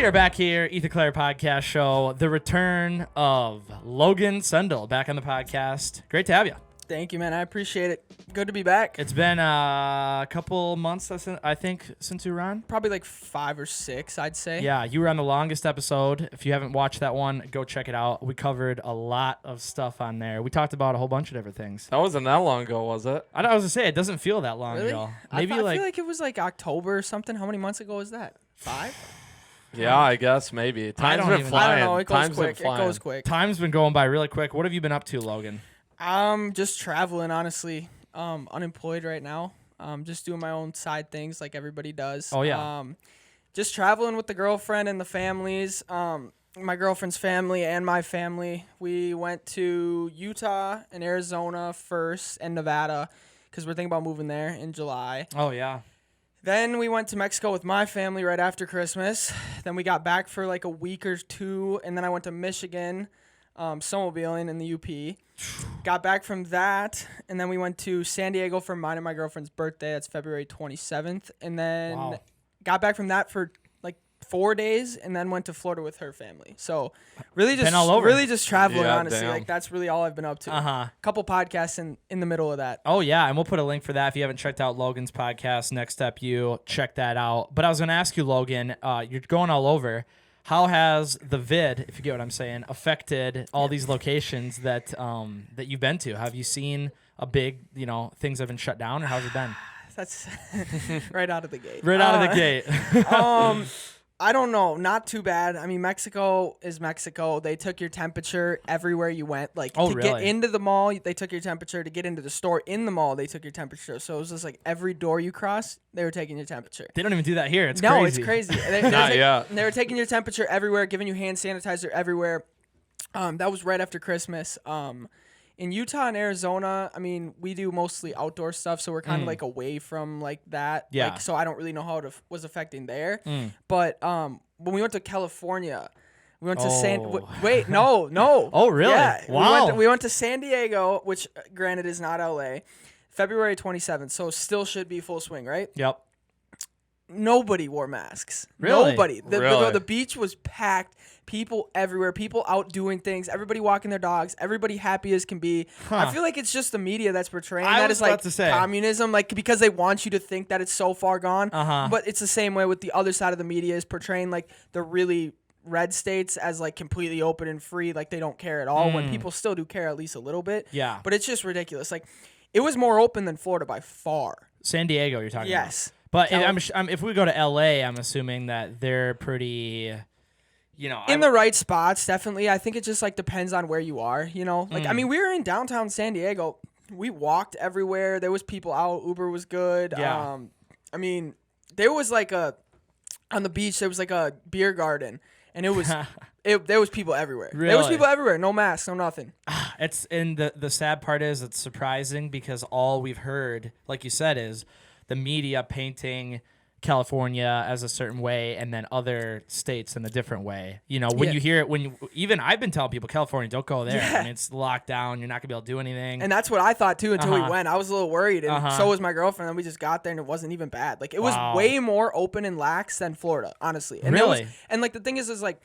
We are back here, Ethan Claire Podcast Show. The return of Logan Sendle back on the podcast. Great to have you. Thank you, man. I appreciate it. Good to be back. It's been a couple months, I think, since you were on. Probably like 5 or 6, I'd say. Yeah, you were on the longest episode. If you haven't watched that one, go check it out. We covered a lot of stuff on there. We talked about a whole bunch of different things. That wasn't that long ago, was it? I was going to say, it doesn't feel that long Really? ago. I feel like it was like October or something. How many months ago was that? 5? Yeah, I guess maybe. Time's don't been even- flying. I don't know. It goes Time's quick. been It flying. goes quick. Time's been going by really quick. What have you been up to, Logan? Just traveling, honestly. Unemployed right now. Just doing my own side things like everybody does. Oh, yeah. Just traveling with the girlfriend and the families. My girlfriend's family and my family. We went to Utah and Arizona first and Nevada because we're thinking about moving there in July. Oh, yeah. Then we went to Mexico with my family right after Christmas. Then we got back for like a week or 2, and then I went to Michigan, snowmobiling in the UP. Got back from that, and then we went to San Diego for mine and my girlfriend's birthday. That's February 27th. And then got back from that for like 4 days, and then went to Florida with her family. So really just Been all over. really just traveling, Yeah, honestly. damn. Like that's really all I've been up to. Uh-huh. Couple podcasts in the middle of that. Oh, yeah, and we'll put a link for that. If you haven't checked out Logan's podcast, Next Step You, check that out. But I was going to ask you, Logan, you're going all over. How has the vid, if you get what I'm saying, affected all these locations that that you've been to? Have you seen a big, things have been shut down, or how's it been? That's right out of the gate. Right out of the gate. I don't know. Not too bad. I mean, Mexico is Mexico. They took your temperature everywhere you went. Like to get really? into the mall, they took your temperature. To get into the store in the mall, they took your temperature. So it was just like every door you crossed, they were taking your temperature. They don't even do that here. It's No, crazy. it's crazy. Not yet. They were taking your temperature everywhere, giving you hand sanitizer everywhere. That was right after Christmas. In Utah and Arizona, I mean, we do mostly outdoor stuff, so we're kind of like away from like that. Yeah. Like, so I don't really know how it was affecting there. But when we went to California, we went to wait, no. Oh, really? Yeah. Wow. We went to San Diego, which granted is not LA, February 27th, so still should be full swing, right? Yep. Nobody wore masks. Really? Nobody. Really? The beach was packed. People everywhere. People out doing things. Everybody walking their dogs. Everybody happy as can be. I feel like it's just the media that's portraying I that was as like about to say. communism, like because they want you to think that it's so far gone. Uh-huh. But it's the same way with the other side of the media is portraying like the really red states as like completely open and free, like they don't care at all. When people still do care at least a little bit. Yeah. But it's just ridiculous. Like it was more open than Florida by far. San Diego, you're talking about. Yes. But if we go to L.A., I'm assuming that they're pretty, in the right spots, definitely. I think it just like depends on where you are, Like I mean, we were in downtown San Diego. We walked everywhere. There was people out. Uber was good. Yeah. I mean, there was like on the beach. There was like a beer garden, and it was there was people everywhere. Really? There was people everywhere. No masks, no nothing. and the sad part is it's surprising because all we've heard, like you said, is the media painting California as a certain way and then other states in a different way. When you hear it, even I've been telling people, California, don't go there. Yeah. I mean, it's locked down. You're not gonna be able to do anything. And that's what I thought too until we went. I was a little worried, and so was my girlfriend. And we just got there, and it wasn't even bad. Like it was way more open and lax than Florida, honestly. And Really? And like the thing is like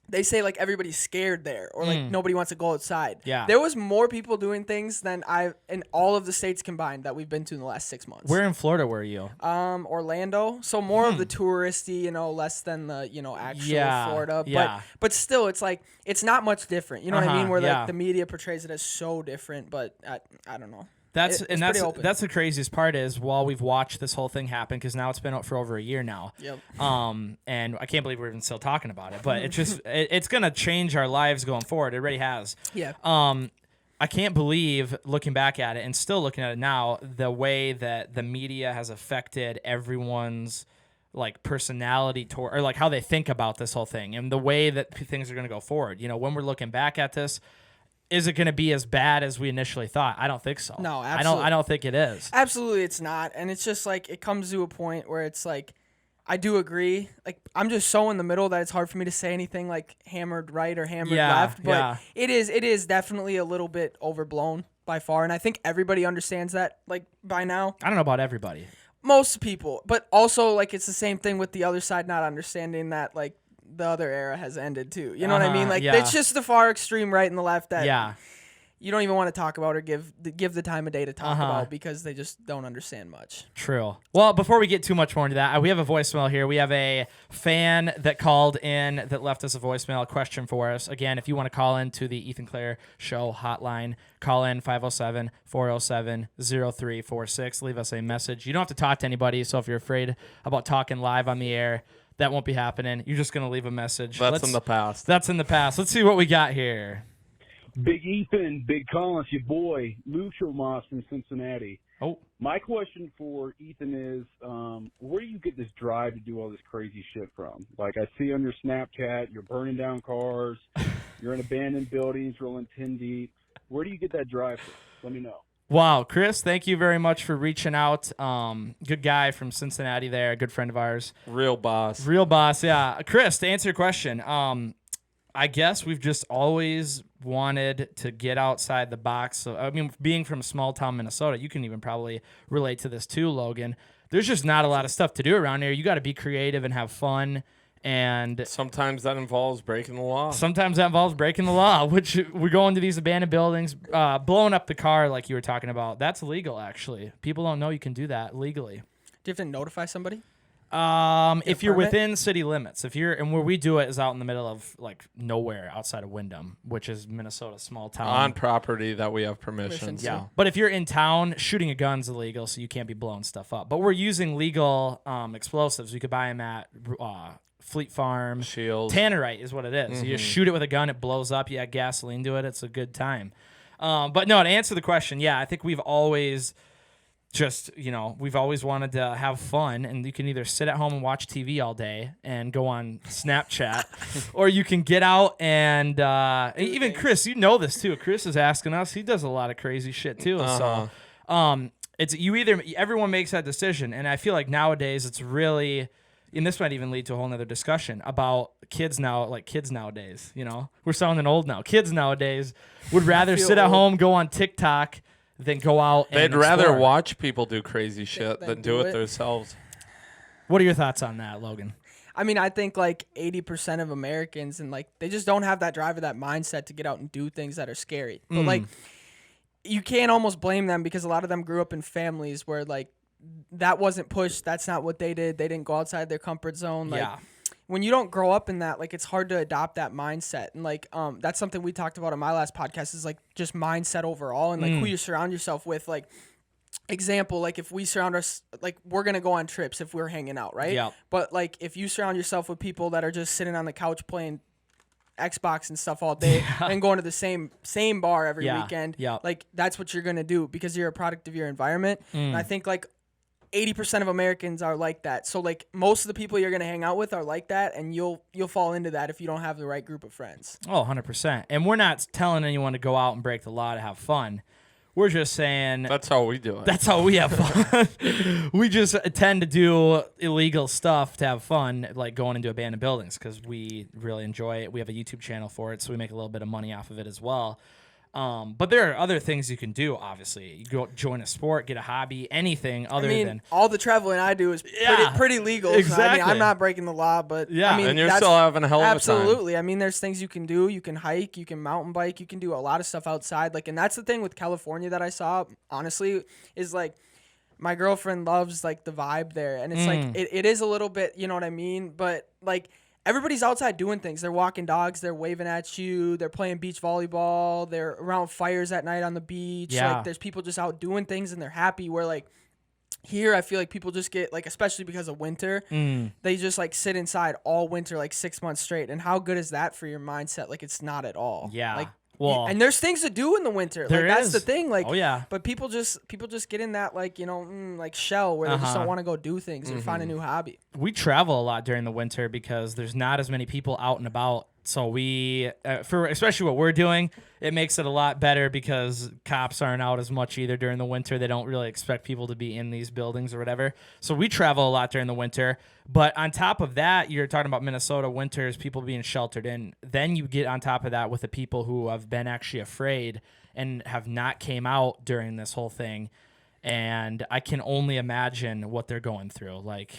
they say like everybody's scared there, or like nobody wants to go outside. Yeah. There was more people doing things than in all of the states combined that we've been to in the last 6 months. Where in Florida were you? Orlando. So more of the touristy, less than the actual Florida. Yeah. But still, it's like it's not much different. You know what I mean? Where yeah. like the media portrays it as so different, but I don't know. That's pretty open. that's the craziest part is while we've watched this whole thing happen, because now it's been out for over a year now. Yep. And I can't believe we're even still talking about it, but it's just it's gonna change our lives going forward. It already has. Yeah. I can't believe looking back at it and still looking at it now, the way that the media has affected everyone's like personality or like how they think about this whole thing and the way that things are gonna go forward. When we're looking back at this. Is it going to be as bad as we initially thought? I don't think so. No, absolutely. I don't think it is. Absolutely, it's not. And it's just like it comes to a point where it's like I do agree. Like I'm just so in the middle that it's hard for me to say anything like hammered right or hammered left. But it is definitely a little bit overblown by far. And I think everybody understands that like by now. I don't know about everybody. Most people, but also like it's the same thing with the other side not understanding that like the other era has ended too. You know what I mean? Like yeah. it's just the far extreme right and the left that Yeah. you don't even want to talk about or give the time of day to talk about because they just don't understand much. True. Well, before we get too much more into that, we have a voicemail here. We have a fan that called in that left us a voicemail, a question for us. Again, if you want to call in to the Ethan Clare Show hotline, call in 507-407-0346. Leave us a message. You don't have to talk to anybody, so if you're afraid about talking live on the air, that won't be happening. You're just going to leave a message. That's in the past. That's in the past. Let's see what we got here. Big Ethan, Big Collins, your boy, Mucho Moss from Cincinnati. Oh. My question for Ethan is, where do you get this drive to do all this crazy shit from? Like, I see on your Snapchat, you're burning down cars, you're in abandoned buildings, rolling 10 deep. Where do you get that drive from? Let me know. Wow, Chris, thank you very much for reaching out. Good guy from Cincinnati there, a good friend of ours. Real boss. Real boss, yeah. Chris, to answer your question, I guess we've just always wanted to get outside the box. So, I mean, being from small town Minnesota, you can even probably relate to this too, Logan. There's just not a lot of stuff to do around here. You got to be creative and have fun. And sometimes that involves breaking the law. Which we go into these abandoned buildings, blowing up the car like you were talking about. That's illegal, actually. People don't know you can do that legally. Do you have to notify somebody? If you're within city limits, and where we do it is out in the middle of like nowhere outside of Windham, which is Minnesota's small town. On property that we have permission. Yeah. But if you're in town, shooting a gun's illegal, so you can't be blowing stuff up. But we're using legal explosives. You could buy them at Fleet Farm. Shield. Tannerite is what it is. You just shoot it with a gun, it blows up, you add gasoline to it, it's a good time. But no, to answer the question, yeah, I think we've always wanted to have fun, and you can either sit at home and watch TV all day and go on Snapchat, or you can get out and even Chris, you know this too. Chris is asking us. He does a lot of crazy shit too. So it's everyone makes that decision, and I feel like nowadays it's really, and this might even lead to a whole nother discussion about kids nowadays. You know, we're sounding old now. Kids nowadays would rather sit at home, go on TikTok, than go out and They'd rather explore. watch people do crazy shit than do it themselves. What are your thoughts on that, Logan? I mean, I think like 80% of Americans and like they just don't have that drive or that mindset to get out and do things that are scary. But like you can't almost blame them because a lot of them grew up in families where like that wasn't pushed. That's not what they did. They didn't go outside their comfort zone. Like when you don't grow up in that, like it's hard to adopt that mindset. And like that's something we talked about in my last podcast is like just mindset overall and like who you surround yourself with. Like example, like if we surround us, like we're gonna go on trips if we're hanging out, right? Yeah. But like if you surround yourself with people that are just sitting on the couch playing Xbox and stuff all day and going to the same bar every weekend, like that's what you're gonna do because you're a product of your environment. And I think like 80% of Americans are like that. So like most of the people you're going to hang out with are like that, and you'll fall into that if you don't have the right group of friends. Oh, 100%. And we're not telling anyone to go out and break the law to have fun. We're just saying that's how we do it. That's how we have fun. We just tend to do illegal stuff to have fun, like going into abandoned buildings because we really enjoy it. We have a YouTube channel for it, so we make a little bit of money off of it as well. But there are other things you can do, obviously. You go join a sport, get a hobby, anything other than... all the traveling I do is pretty legal. Exactly. So, I mean, I'm not breaking the law, but I mean, and you're still having a hell of a time. Absolutely. I mean, there's things you can do. You can hike, you can mountain bike, you can do a lot of stuff outside. Like, and that's the thing with California that I saw, honestly, is like my girlfriend loves like the vibe there. And it's like, it is a little bit, you know what I mean? But like... everybody's outside doing things. They're walking dogs. They're waving at you. They're playing beach volleyball. They're around fires at night on the beach. Yeah. Like there's people just out doing things and they're happy. Where like here, I feel like people just get like, especially because of winter, they just like sit inside all winter, like 6 months straight. And how good is that for your mindset? Like it's not at all. Yeah. Like, well, and there's things to do in the winter. There like that's is. the thing. Like, oh yeah. But people just get in that like, you know, like shell where they just don't want to go do things or find a new hobby. We travel a lot during the winter because there's not as many people out and about. So we, for especially what we're doing, it makes it a lot better because cops aren't out as much either during the winter. They don't really expect people to be in these buildings or whatever. So we travel a lot during the winter. But on top of that, you're talking about Minnesota winters, people being sheltered in. Then you get on top of that with the people who have been actually afraid and have not came out during this whole thing. And I can only imagine what they're going through. Like,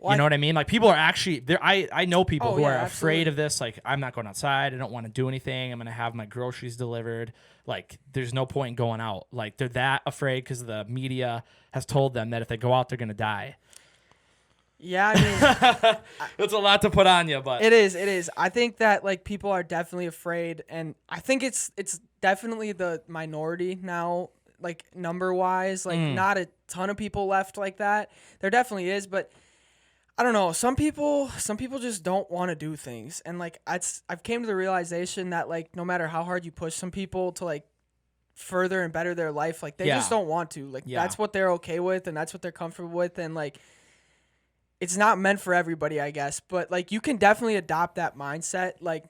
You know what I mean? Like people are actually there. I know people who are afraid absolutely. of this. Like I'm not going outside. I don't want to do anything. I'm going to have my groceries delivered. Like there's no point in going out. Like they're that afraid because the media has told them that if they go out, they're going to die. Yeah, I mean, It's a lot to put on you, but it is. I think that like people are definitely afraid, and I think it's definitely the minority now, like number wise. Like not a ton of people left like that. There definitely is, but I don't know. Some people just don't want to do things, and like I've came to the realization that like no matter how hard you push some people to like further and better their life, like they just don't want to. Like that's what they're okay with, and that's what they're comfortable with, and like it's not meant for everybody, I guess. But like you can definitely adopt that mindset. Like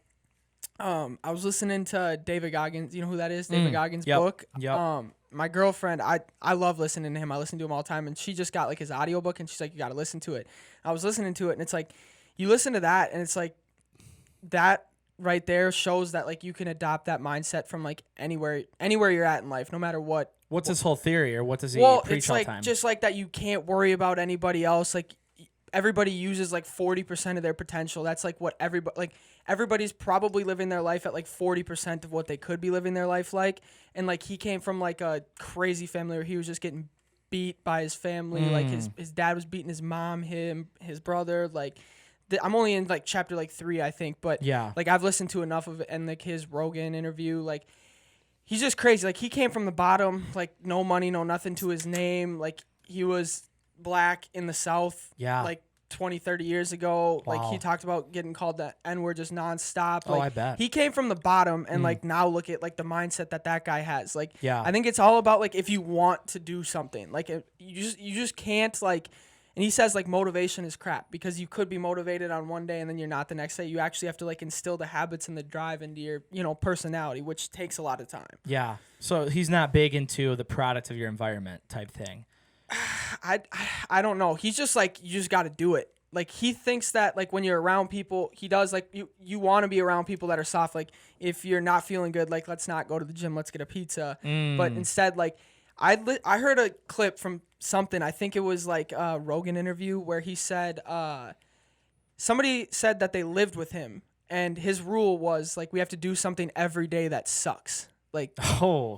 I was listening to David Goggins. You know who that is? David Goggins' book. Yep. My girlfriend, I love listening to him. I listen to him all the time, and she just got like his audiobook, and she's like, you got to listen to it. I was listening to it, and it's like you listen to that, and it's like that right there shows that like you can adopt that mindset from like anywhere you're at in life, no matter what. What's his whole theory, or what does he preach it's all like the time? just like that you can't worry about anybody else. Like everybody uses like 40% of their potential. That's like what everybody's probably living their life at like 40% of what they could be living their life like. And like he came from like a crazy family where he was just getting beat by his family. Like his dad was beating his mom, his brother. Like I'm only in like chapter like 3, I think, but like I've listened to enough of it, and like his Rogan interview, like he's just crazy. Like he came from the bottom, like no money, no nothing to his name. Like he was black in the South, like 20, 30 years ago. Wow. Like he talked about getting called the N-word just nonstop. Like, I bet. He came from the bottom, and like now look at like the mindset that guy has. Like I think it's all about like if you want to do something, like you just can't like. And he says like motivation is crap, because you could be motivated on one day and then you're not the next day. You actually have to like instill the habits and the drive into your personality, which takes a lot of time. Yeah. So he's not big into the product of your environment type thing. I don't know. He's just like, you just got to do it. Like he thinks that like when you're around people, he does like you want to be around people that are soft. Like if you're not feeling good, like let's not go to the gym, let's get a pizza. But instead, like I heard a clip from something. I think it was like a Rogan interview where he said somebody said that they lived with him, and his rule was like we have to do something every day that sucks. Like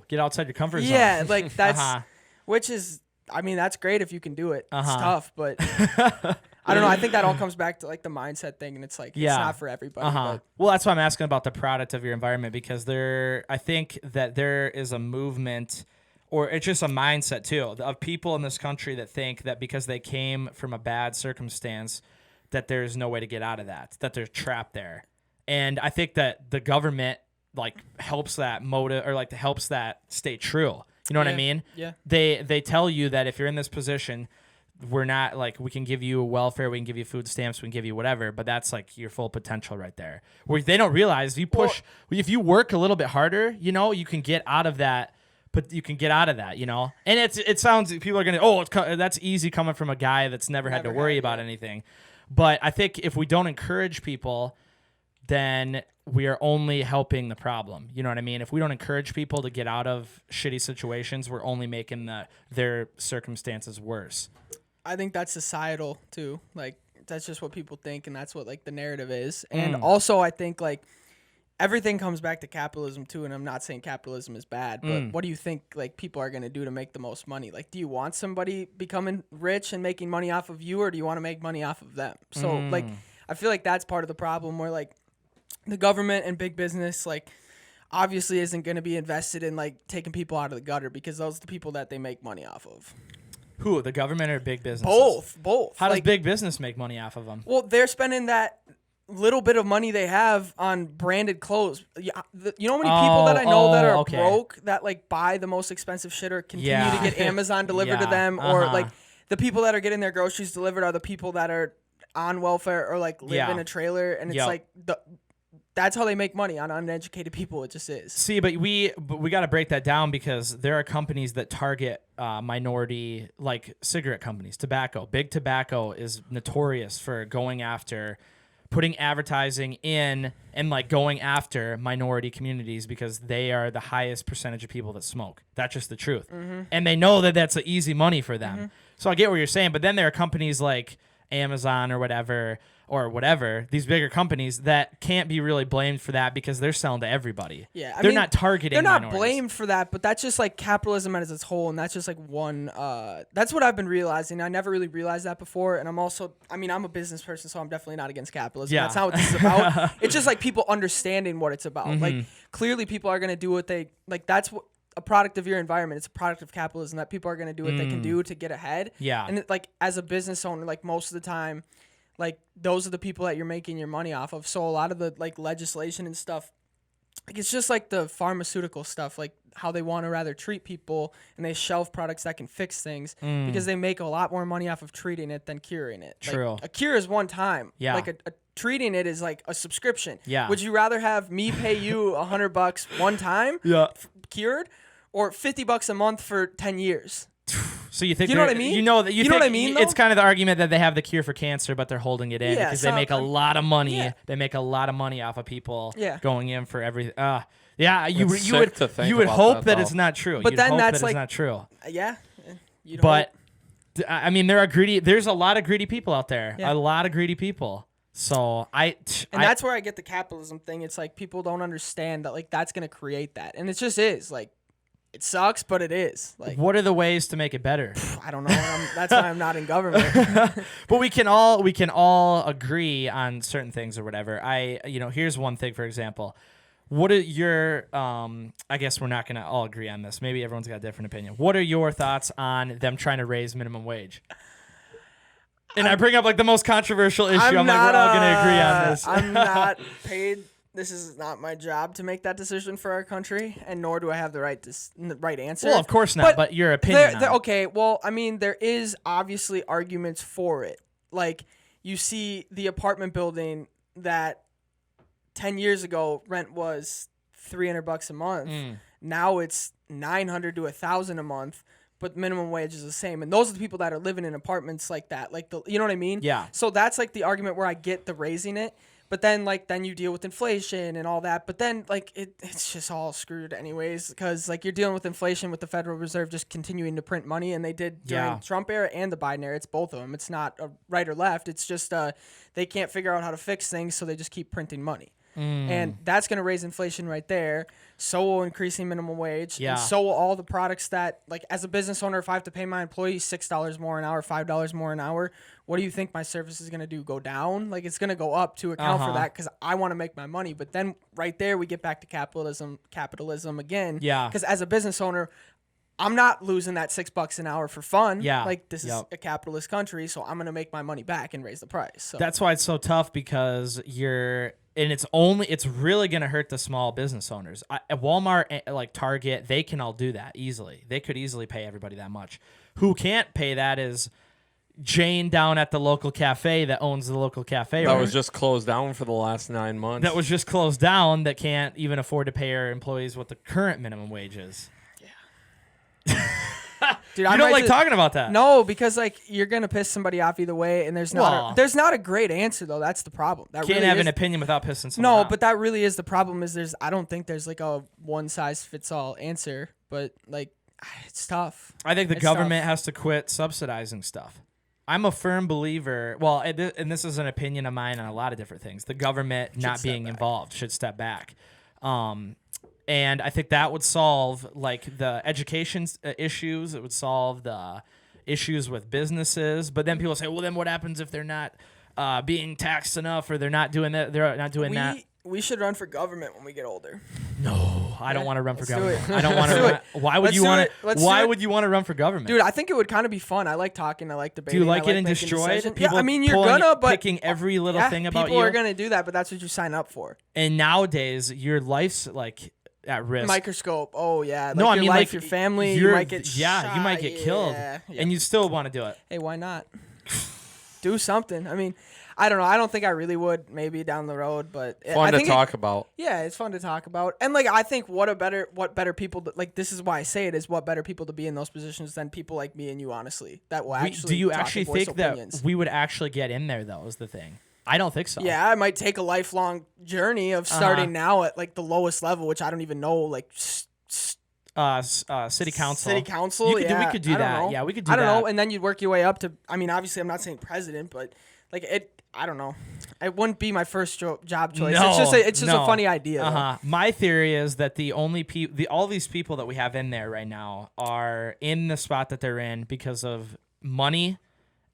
get outside your comfort zone. Yeah, like that's which is. I mean, that's great if you can do it. It's tough, but I don't know. I think that all comes back to like the mindset thing, and it's like it's not for everybody. Well, that's why I'm asking about the product of your environment, because I think that there is a movement, or it's just a mindset too, of people in this country that think that because they came from a bad circumstance, that there's no way to get out of that they're trapped there. And I think that the government like helps that motive, or like helps that stay true. You know what I mean? Yeah. They tell you that if you're in this position, we're not like, we can give you welfare, we can give you food stamps, we can give you whatever, but that's like your full potential right there. Where they don't realize if you work a little bit harder, you can get out of that. But you can get out of that, And it sounds, people are gonna, that's easy coming from a guy that's never had to worry about anything. But I think if we don't encourage people, then we are only helping the problem. You know what I mean? If we don't encourage people to get out of shitty situations, we're only making their circumstances worse. I think that's societal too. Like that's just what people think, and that's what like the narrative is. And also I think like everything comes back to capitalism too, and I'm not saying capitalism is bad, but what do you think like people are going to do to make the most money? Like do you want somebody becoming rich and making money off of you, or do you want to make money off of them? So like I feel like that's part of the problem, where like the government and big business, like, obviously isn't going to be invested in, like, taking people out of the gutter, because those are the people that they make money off of. Who, the government or big business? Both. How does big business make money off of them? Well, they're spending that little bit of money they have on branded clothes. You know how many people that I know that are broke, that, like, buy the most expensive shit or continue to get Amazon delivered to them? Or, like, the people that are getting their groceries delivered are the people that are on welfare or, like, live in a trailer. And it's, like, that's how they make money, on uneducated people. It just is. See, but we got to break that down, because there are companies that target minority, like cigarette companies, tobacco. Big Tobacco is notorious for going after, putting advertising in and like going after minority communities, because they are the highest percentage of people that smoke. That's just the truth. And they know that that's an easy money for them. So I get what you're saying, but then there are companies like Amazon or whatever, these bigger companies that can't be really blamed for that because they're selling to everybody. Yeah, they're not targeting. They're not minorities. blamed for that, but that's just like capitalism as its whole, and that's just like one. That's what I've been realizing. I never really realized that before, and I'm a business person, so I'm definitely not against capitalism. Yeah. That's not what this is about. It's just like people understanding what it's about. Like clearly, people are gonna do what they like. That's what. A product of your environment. It's a product of capitalism that people are going to do what they can do to get ahead. Yeah. And like as a business owner, like most of the time, like those are the people that you're making your money off of. So a lot of the like legislation and stuff, like it's just like the pharmaceutical stuff, like how they want to rather treat people and they shelve products that can fix things because they make a lot more money off of treating it than curing it. True. Like, a cure is one time. Yeah. Like a treating it is like a subscription. Yeah. Would you rather have me pay you $100 one time? Yeah. Cured, or $50 a month for 10 years. So you think you know what I mean? You know that you know think what I mean. It's kind of the argument that they have the cure for cancer, but they're holding it in because they make a lot of money. Yeah. They make a lot of money off of people Yeah. going in for everything. Yeah, you It's would sick to think you would about hope that, that though. it's not true. But You'd then hope that's that it's like- not true. Yeah. You'd But hope. I mean, there are greedy. There's a lot of greedy people out there. Yeah. A lot of greedy people. So And that's where I get the capitalism thing. It's like people don't understand that like that's gonna create that, and it just is like. It sucks, but it is. Like, what are the ways to make it better? I don't know. That's why I'm not in government. But we can all agree on certain things or whatever. Here's one thing, for example. What are your I guess we're not gonna all agree on this. Maybe everyone's got a different opinion. What are your thoughts on them trying to raise minimum wage? And I bring up like the most controversial issue. I'm like, we're all gonna agree on this. I'm not paid. This is not my job to make that decision for our country, and nor do I have the right answer. Well, of course not, but your opinion. on it. Okay, well, I mean, there is obviously arguments for it. Like, you see the apartment building that 10 years ago rent was $300 a month. Now it's $900 to $1,000 a month, but minimum wage is the same. And those are the people that are living in apartments like that. Like you know what I mean? Yeah. So that's like the argument where I get the raising it. But then, then you deal with inflation and all that. But then, it's just all screwed anyways because, you're dealing with inflation with the Federal Reserve just continuing to print money. And they did during Trump era and the Biden era. It's both of them. It's not a right or left. It's just they can't figure out how to fix things, so they just keep printing money. And that's going to raise inflation right there. So will increasing minimum wage. Yeah. And so will all the products that, as a business owner, if I have to pay my employees $6 more an hour, $5 more an hour, what do you think my service is going to do? Go down? It's going to go up to account for that because I want to make my money. But then right there, we get back to capitalism again. Yeah. Because as a business owner, I'm not losing that $6 an hour for fun. Yeah. This is a capitalist country, so I'm going to make my money back and raise the price. So. That's why it's so tough because it's really going to hurt the small business owners. At Walmart, Target, they can all do that easily. They could easily pay everybody that much. Who can't pay that is Jane down at the local cafe that owns the local cafe. That was just closed down for the last 9 months. That was just closed down that can't even afford to pay her employees what the current minimum wage is. Dude, you don't like talking about that. No, because you're gonna piss somebody off either way, and there's not a great answer though. That's the problem. That can't really have is, an opinion without pissing someone off. No, but that really is the problem. I don't think there's a one size fits all answer, but it's tough. I think the government has to quit subsidizing stuff. I'm a firm believer. Well, and this is an opinion of mine on a lot of different things. The government not being involved should step back. And I think that would solve the education issues. It would solve the issues with businesses. But then people say, well, then what happens if they're not being taxed enough or they're not doing that? They're not doing that. We should run for government when we get older. No, I don't want to run for government. Do it. I don't want to run. Why would you want to? Why would you want to run for government? Dude, I think it would kind of be fun. I like talking. I like debating. Do you like getting destroyed? Yeah, I mean, you're gonna, but picking every little thing about you. People are gonna do that, but that's what you sign up for. And nowadays, your life's at risk. Microscope. Oh yeah. No, I mean your family. You might get shot. you might get killed, and you still want to do it. Hey, why not? Do something. I mean, I don't know. I don't think I really would. Maybe down the road, but fun to talk about. Yeah, it's fun to talk about, and I think what better people this is why I say it is what better people to be in those positions than people like me and you. Honestly, that will actually. Do you talk actually and voice think opinions. that we would actually get in there though? Is the thing. I don't think so. Yeah, I might take a lifelong journey of starting now at the lowest level, which I don't even know City council. City council. You could yeah, we could do I don't that. know. Yeah, we could do that. I don't know, and then you'd work your way up to. I mean, obviously, I'm not saying president, but like it. I don't know. It wouldn't be my first job choice. No, it's just no. a funny idea. though. Uh-huh. My theory is that the only all these people that we have in there right now are in the spot that they're in because of money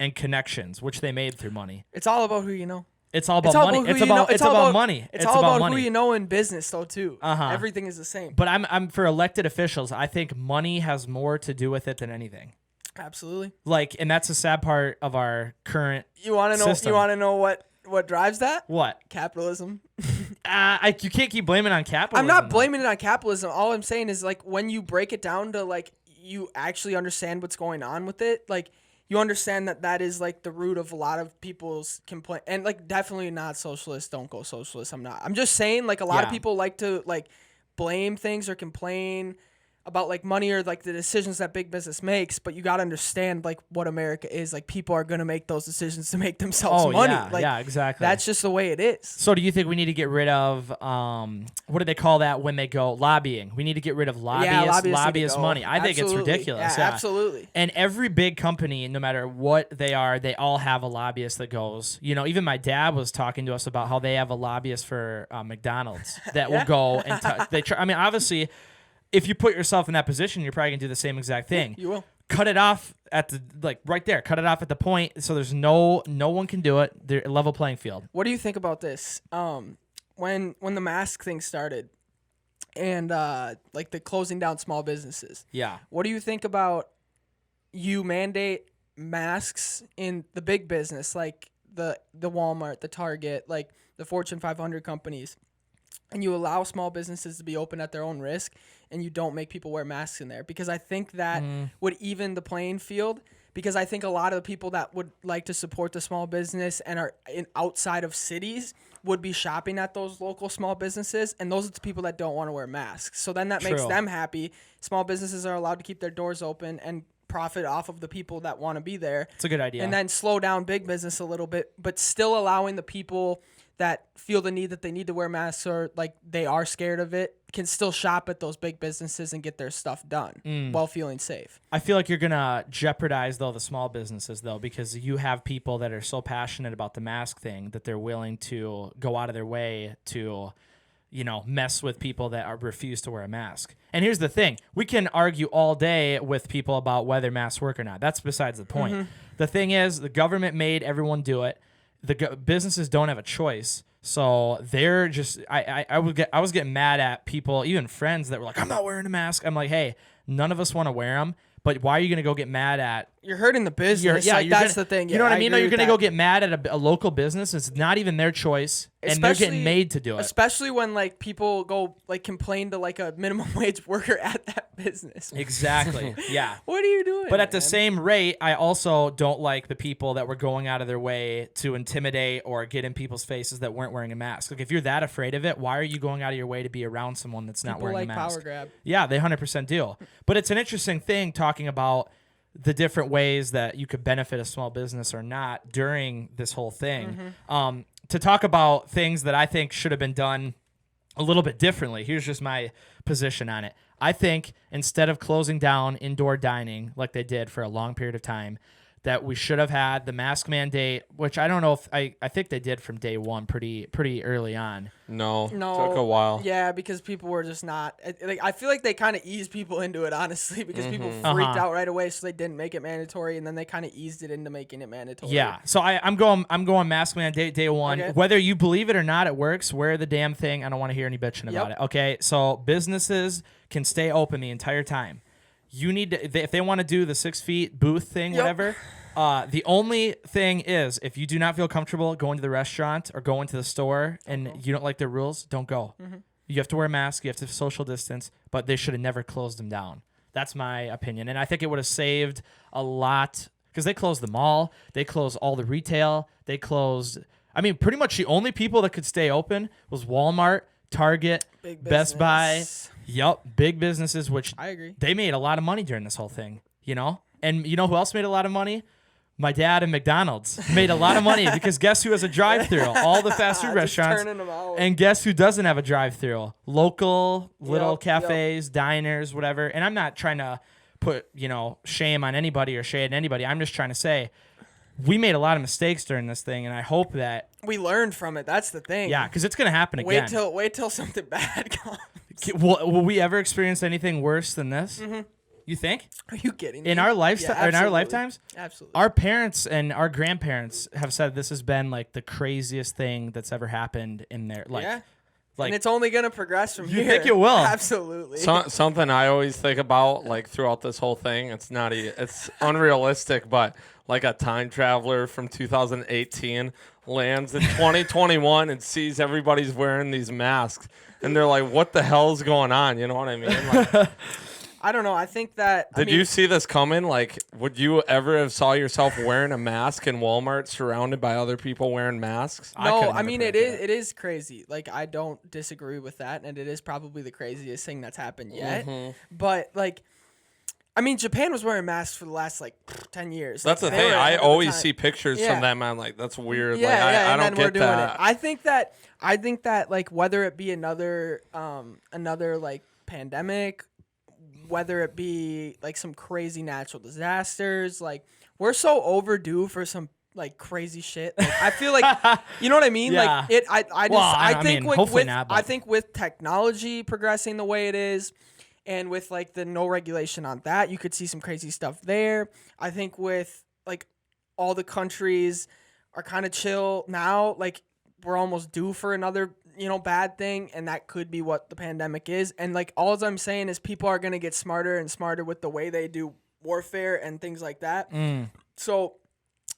and connections, which they made through money. It's all about who you know. It's all about money. It's about money. It's all about money. who you know in business, though, too. Uh-huh. Everything is the same. But I'm for elected officials. I think money has more to do with it than anything. Absolutely. Like, and that's the sad part of our current. You want to know? system. You want to know what drives that? What? Capitalism. You can't keep blaming on capitalism. I'm not blaming it on capitalism. All I'm saying is like when you break it down to like you actually understand what's going on with it, like you understand that is like the root of a lot of people's complaint. And like definitely not socialist. Don't go socialist. I'm not. I'm just saying like a lot of people like to like blame things or complain about like money or like the decisions that big business makes, but you got to understand like what America is. Like people are going to make those decisions to make themselves money. Yeah, like, yeah, exactly. That's just the way it is. So do you think we need to get rid of what do they call that when they go lobbying? We need to get rid of lobbyist money. I think it's ridiculous. Yeah, absolutely. And every big company, no matter what they are, they all have a lobbyist that goes. You know, even my dad was talking to us about how they have a lobbyist for McDonald's that will go and I mean, obviously, if you put yourself in that position, you're probably gonna do the same exact thing. You will. Cut it off at the right there. Cut it off at the point so there's no one can do it. They're a level playing field. What do you think about this? When the mask thing started, and like the closing down small businesses. Yeah. What do you think about you mandate masks in the big business like the Walmart, the Target, like the Fortune 500 companies, and you allow small businesses to be open at their own risk, and you don't make people wear masks in there? Because I think that would even the playing field, because I think a lot of the people that would like to support the small business and are outside of cities would be shopping at those local small businesses, and those are the people that don't want to wear masks. So then that makes them happy. Small businesses are allowed to keep their doors open and profit off of the people that want to be there. It's a good idea. And then slow down big business a little bit, but still allowing the people that feel the need that they need to wear masks or like they are scared of it can still shop at those big businesses and get their stuff done while feeling safe. I feel like you're going to jeopardize, though, the small businesses, though, because you have people that are so passionate about the mask thing that they're willing to go out of their way to, you know, mess with people that refuse to wear a mask. And here's the thing. We can argue all day with people about whether masks work or not. That's besides the point. The thing is, the government made everyone do it. The businesses don't have a choice. So they're just I was getting mad at people, even friends that were like, I'm not wearing a mask. I'm like, hey, none of us want to wear them. But why are you going to go get mad at? You're hurting the business. That's the thing. You know what I mean? You're going to go get mad at a local business. It's not even their choice, and they're getting made to do it. Especially when like people go like complain to like a minimum wage worker at that business. Exactly. Yeah. What are you doing? But at the same rate, I also don't like the people that were going out of their way to intimidate or get in people's faces that weren't wearing a mask. Like if you're that afraid of it, why are you going out of your way to be around someone that's not wearing a mask? Power grab. Yeah, they 100% do. But it's an interesting thing talking about the different ways that you could benefit a small business or not during this whole thing. To talk about things that I think should have been done a little bit differently, here's just my position on it. I think instead of closing down indoor dining like they did for a long period of time, that we should have had the mask mandate, which I don't know if I think they did from day one pretty early on. No, No, took a while. Yeah, because people were just not. Like I feel like they kind of eased people into it, honestly, because people freaked out right away, so they didn't make it mandatory, and then they kind of eased it into making it mandatory. Yeah, so I'm going mask mandate day one. Okay. Whether you believe it or not, it works. Wear the damn thing. I don't want to hear any bitching about it. Okay, so businesses can stay open the entire time. You need to, if they want to do the 6 feet booth thing, whatever. The only thing is, if you do not feel comfortable going to the restaurant or going to the store and you don't like their rules, don't go. You have to wear a mask. You have to social distance, but they should have never closed them down. That's my opinion. And I think it would have saved a lot because they closed the mall. They closed all the retail. They closed, I mean, pretty much the only people that could stay open was Walmart, Target, Best Buy. Yep, big businesses, which I agree. They made a lot of money during this whole thing, you know? And you know who else made a lot of money? My dad and McDonald's made a lot of money because guess who has a drive-thru? All the fast food Just restaurants. turning them out. And guess who doesn't have a drive-thru? Local little Yep, cafes, diners, whatever. And I'm not trying to put, shame on anybody or shade anybody. I'm just trying to say we made a lot of mistakes during this thing, and I hope that We learned from it. That's the thing. yeah, because it's gonna happen again. Wait till something bad comes. Will we ever experience anything worse than this? Mm-hmm. You think? Are you kidding me? In our lifetime, in our absolutely. lifetimes, Absolutely. our parents and our grandparents have said this has been like the craziest thing that's ever happened in their like. Yeah. Like, and it's only gonna progress from You here. think it will? Absolutely. Something I always think about, like throughout this whole thing, it's unrealistic, but like a time traveler from 2018 lands in 2021 and sees everybody's wearing these masks, and they're like, "What the hell's going on?" You know what I mean? Like, I don't know. I think that. did you see this coming? Like, would you ever have saw yourself wearing a mask in Walmart, surrounded by other people wearing masks? No, I mean it is crazy. Like I don't disagree with that, and it is probably the craziest thing that's happened yet. Mm-hmm. But like, I mean, Japan was wearing masks for the last like 10 years. That's Like, the they thing. were I ahead of the always time. see pictures Yeah. from them. I'm like, that's weird. Yeah, like, yeah, I and don't then we're get doing that. it. I think that like whether it be another like pandemic, whether it be like some crazy natural disasters, like we're so overdue for some like crazy shit. Like, I feel like you know what I mean. Yeah. Like I think mean, hopefully with not, I but- think with technology progressing the way it is, and with like the no regulation on that, you could see some crazy stuff there. I think with like all the countries are kind of chill now, like we're almost due for another bad thing, and that could be what the pandemic is. And like all I'm saying is people are going to get smarter and smarter with the way they do warfare and things like that. So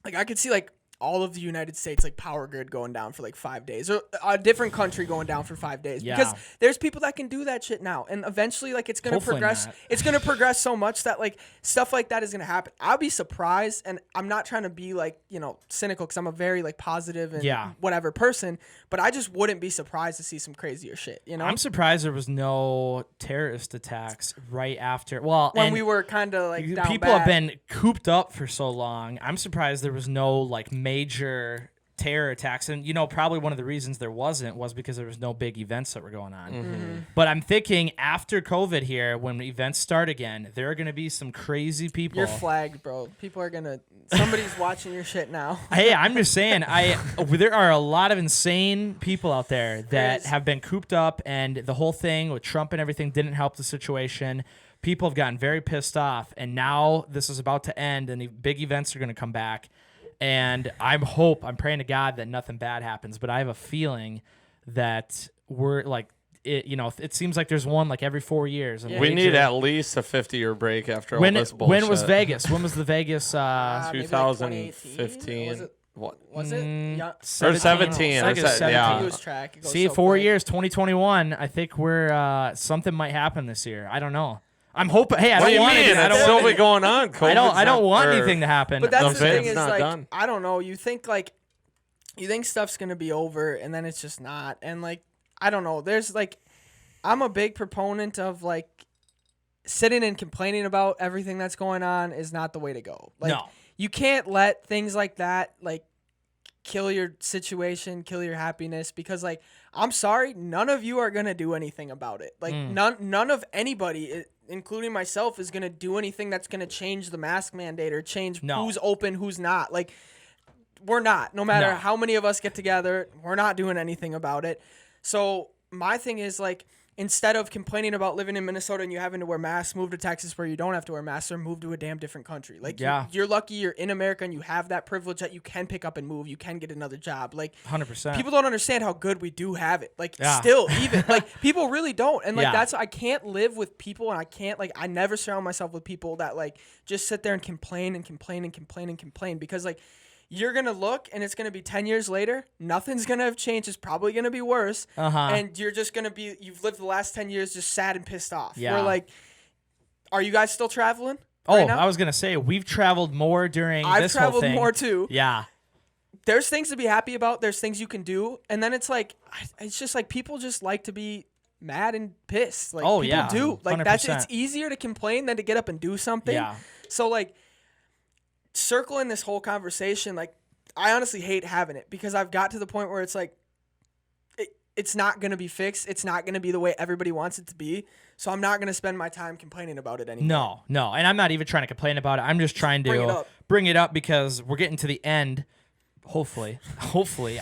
like I could see like all of the United States like power grid going down for like 5 days, or a different country going down for 5 days. Yeah. Because there's people that can do that shit now, and eventually like it's gonna Hopefully progress. not. It's gonna progress so much that like stuff like that is gonna happen. I'll be surprised, and I'm not trying to be like cynical because I'm a very like positive and Yeah. whatever person, but I just wouldn't be surprised to see some crazier shit. I'm surprised there was no terrorist attacks right after. Well, when and we were kind of like down people bad. have been cooped up for so long. I'm surprised there was no like major terror attacks, and probably one of the reasons there wasn't was because there was no big events that were going on. Mm-hmm. But I'm thinking after COVID here, when events start again, there are going to be some crazy people. You're flagged, bro. People are gonna. Somebody's watching your shit now. Hey, I'm just saying, there are a lot of insane people out there that is. have been cooped up, and the whole thing with Trump and everything didn't help the situation. People have gotten very pissed off, and now this is about to end, and the big events are going to come back. And I'm praying to God that nothing bad happens, but I have a feeling that we're like, it seems like there's one like every 4 years. Yeah. We need at least a 50-year break after all this bullshit. when was Vegas? When was the Vegas? Maybe like 2015. Was it? What? Was it? Yeah. Or 17. I think it was 17. Yeah. Lose track. It goes See, so 4 quick. years, 2021. I think we're something might happen this year. I don't know. I'm hoping. Hey, I What do don't you want mean? anything. I It's don't still want. be going on. I don't want anything to happen. But that's The the thing event's is not like done. I don't know. You think stuff's gonna be over, and then it's just not. And like I don't know. There's like I'm a big proponent of like sitting and complaining about everything that's going on is not the way to go. Like No. you can't let things like that like kill your situation, kill your happiness, because like I'm sorry, none of you are gonna do anything about it. Like none of anybody, including myself, is gonna do anything that's gonna change the mask mandate or change No. who's open, who's not. Like we're not. No matter No. how many of us get together, we're not doing anything about it. So my thing is like, instead of complaining about living in Minnesota and you having to wear masks, move to Texas where you don't have to wear masks, or move to a damn different country. Like Yeah. you're lucky you're in America and you have that privilege that you can pick up and move. You can get another job. Like 100%. people don't understand how good we do have it. Like Yeah. still even like people really don't. And like Yeah. that's I can't live with people, and I can't like I never surround myself with people that like just sit there and complain and complain and complain and complain, because like you're going to look and it's going to be 10 years later. Nothing's going to have changed. It's probably going to be worse. And you're just going to be, you've lived the last 10 years just sad and pissed off. Yeah. We're like, are you guys still traveling? Oh, right now? I was gonna say we've traveled more during I've this whole traveled thing. more too. Yeah. There's things to be happy about. There's things you can do. And then it's like, it's just like people just like to be mad and pissed. Like Oh, people yeah. do. Like 100%. it's easier to complain than to get up and do something. Yeah. So like, circling this whole conversation, like, I honestly hate having it because I've got to the point where it's like, it's not going to be fixed. It's not going to be the way everybody wants it to be. So I'm not going to spend my time complaining about it anymore. No. And I'm not even trying to complain about it. I'm just trying to bring it up because we're getting to the end. Hopefully.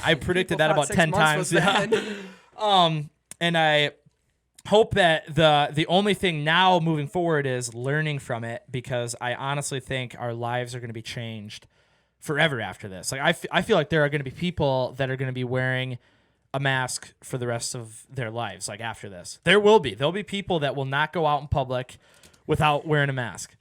I predicted that about 10 times. Yeah. And I hope that the only thing now moving forward is learning from it, because I honestly think our lives are going to be changed forever after this. Like I feel like there are going to be people that are going to be wearing a mask for the rest of their lives. Like after this, there'll be people that will not go out in public without wearing a mask.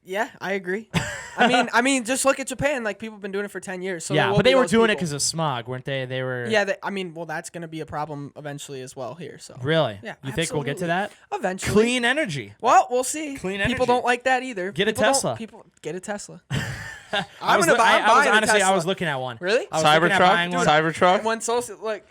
Yeah, I agree. I mean, just look at Japan. Like, people have been doing it for 10 years. So yeah, but they were doing it because of smog, weren't they? They were. Yeah, well, that's going to be a problem eventually as well here. So really, yeah, you think we'll get to that eventually? Clean energy. Well, we'll see. Clean energy. People don't like that either. Get a Tesla. People get a Tesla. I was looking at one. Really? Cybertruck. When social like.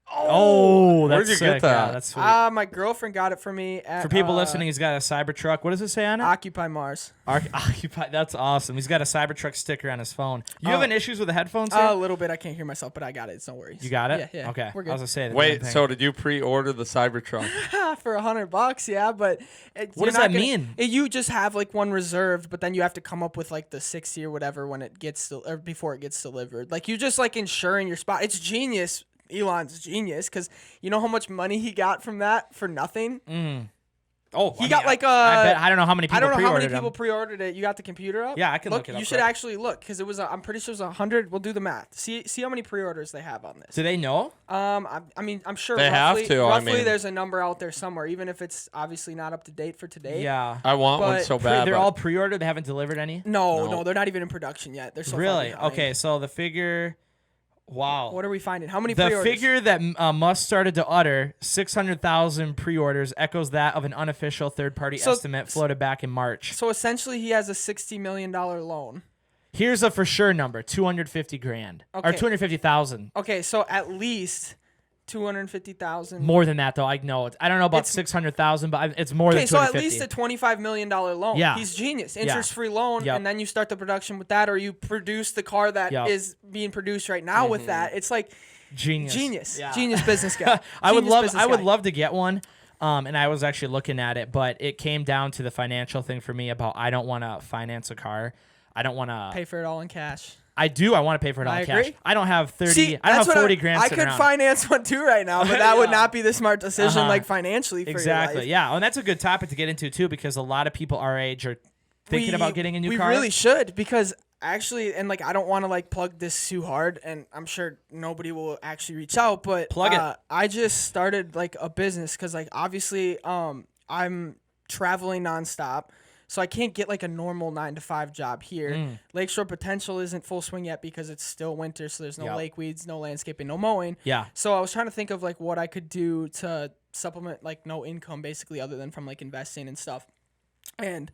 Oh, that's where'd you sick. get that? Yeah, that's sweet. My girlfriend got it for me. For people listening, he's got a Cybertruck. What does it say on it? Occupy Mars. Occupy. That's awesome. He's got a Cybertruck sticker on his phone. You having issues with the headphones here? A little bit. I can't hear myself, but I got it. It's no worries. You got it? Yeah. Okay. We're good. I was gonna say. Wait, so did you pre-order the Cybertruck? For $100? Yeah, but what does that mean? You just have like one reserved, but then you have to come up with like the 60 or whatever when it gets or before it gets delivered. Like, you just like insuring your spot. It's genius. Elon's genius, because you know how much money he got from that for nothing. Oh, he got like I don't know how many people. Pre-ordered it. You got the computer up? Yeah, I can look it up. You should actually look, because it was. I'm pretty sure it was 100. We'll do the math. See how many pre-orders they have on this. Do they know? I mean, I'm sure they have to. Roughly, there's a number out there somewhere, even if it's obviously not up to date for today. Yeah, I want one so bad. They're all pre-ordered. They haven't delivered any. No, they're not even in production yet. They're so really far behind. Okay. So the figure. Wow. What are we finding? How many the pre-orders? figure that Musk started to utter, 600,000 pre-orders, echoes that of an unofficial third-party estimate floated back in March. So essentially, he has a $60 million loan. Here's a for sure number: 250 grand or 250,000. Okay, so at least 250,000. More than that, though. I know I don't know about 600,000, but it's more than 250. Okay, so at least a $25 million loan. Yeah, he's genius. Interest-free loan, and then you start the production with that, or you produce the car that is being produced right now with that. It's like genius, yeah. Genius business guy. I would love to get one. And I was actually looking at it, but it came down to the financial thing for me about I don't want to finance a car. I don't want to pay for it all in cash. I do. I want to pay for it all in cash. I don't have 30. See, I don't have 40 grand. I could finance one too right now, but that would not be the smart decision, like financially. For exactly. Your life. Yeah, and that's a good topic to get into too, because a lot of people our age are thinking about getting a new car. We really should, because actually, and like I don't want to like plug this too hard, and I'm sure nobody will actually reach out, but plug it. I just started like a business because like obviously I'm traveling nonstop. So I can't get like a normal 9-to-5 job here. Lakeshore Potential isn't full swing yet because it's still winter, so there's no lake weeds, no landscaping, no mowing. Yeah. So I was trying to think of like what I could do to supplement like no income basically other than from like investing and stuff. And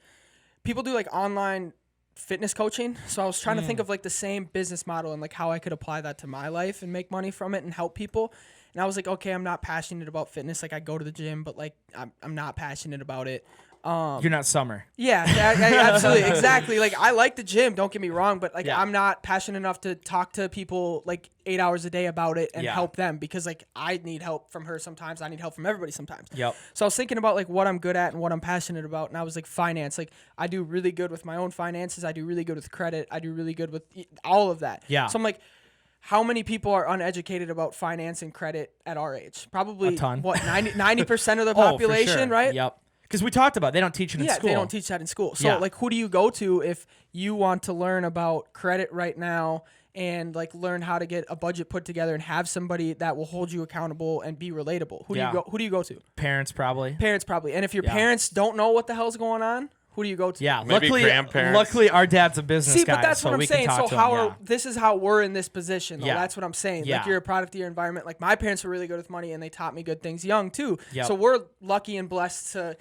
people do like online fitness coaching. So I was trying to think of like the same business model and like how I could apply that to my life and make money from it and help people. And I was like, okay, I'm not passionate about fitness. Like I go to the gym, but like I'm not passionate about it. You're not Summer. Yeah, absolutely, exactly. Like I like the gym, don't get me wrong, but like I'm not passionate enough to talk to people like 8 hours a day about it and help them, because like I need help from her sometimes. I need help from everybody sometimes. Yep. So I was thinking about like what I'm good at and what I'm passionate about, and I was like finance. Like I do really good with my own finances. I do really good with credit. I do really good with all of that. Yeah. So I'm like, how many people are uneducated about finance and credit at our age? Probably a ton. What 90% of the population, for sure. right? Yep. Because we talked about it. They don't teach it in school. Yeah, they don't teach that in school. So, like, who do you go to if you want to learn about credit right now and, like, learn how to get a budget put together and have somebody that will hold you accountable and be relatable? Who do you go to? Parents, probably. And if your parents don't know what the hell's going on, who do you go to? Yeah, maybe grandparents. Luckily, our dad's a business guy, but that's so what I'm we saying. can talk So to him. this is how we're in this position, though. Yeah. That's what I'm saying. Yeah. Like, you're a product of your environment. Like, my parents were really good with money, and they taught me good things young, too. Yep. So we're lucky and blessed to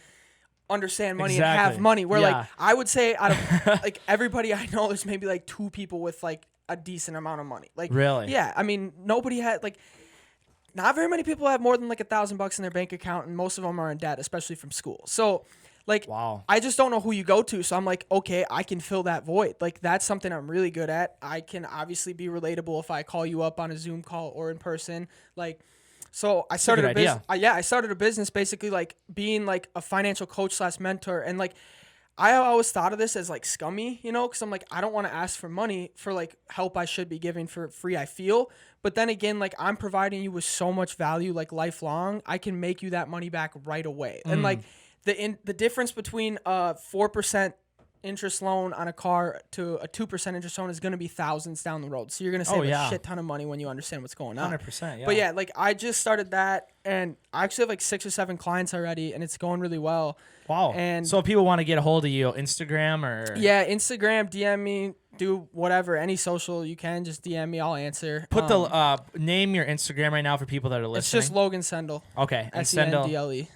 understand money and Exactly. have money. Where Yeah. like I would say out of like everybody I know, there's maybe like 2 people with like a decent amount of money. Like really? Yeah. I mean, nobody had like not very many people have more than like $1,000 in their bank account, and most of them are in debt, especially from school. So Like, Wow. I just don't know who you go to. So I'm like, okay, I can fill that void. Like, that's something I'm really good at. I can obviously be relatable if I call you up on a Zoom call or in person. Like, so I started a business. I started a business basically like being like a financial coach / mentor. And like, I always thought of this as like scummy, you know, because I'm like, I don't want to ask for money for like help I should be giving for free, I feel. But then again, like I'm providing you with so much value, like lifelong, I can make you that money back right away. And like the difference between a 4% interest loan on a car to a 2% interest loan is going to be thousands down the road. So you're going to save a shit ton of money when you understand what's going on. 100%. Yeah. But yeah, like I just started that and I actually have like 6 or 7 clients already and it's going really well. Wow. And so if people want to get a hold of you, Instagram or Instagram, DM me, do whatever, any social you can, just DM me, I'll answer. put the name your Instagram right now for people that are listening. It's just Logan Sendle. Okay. And Sendle. Sendle.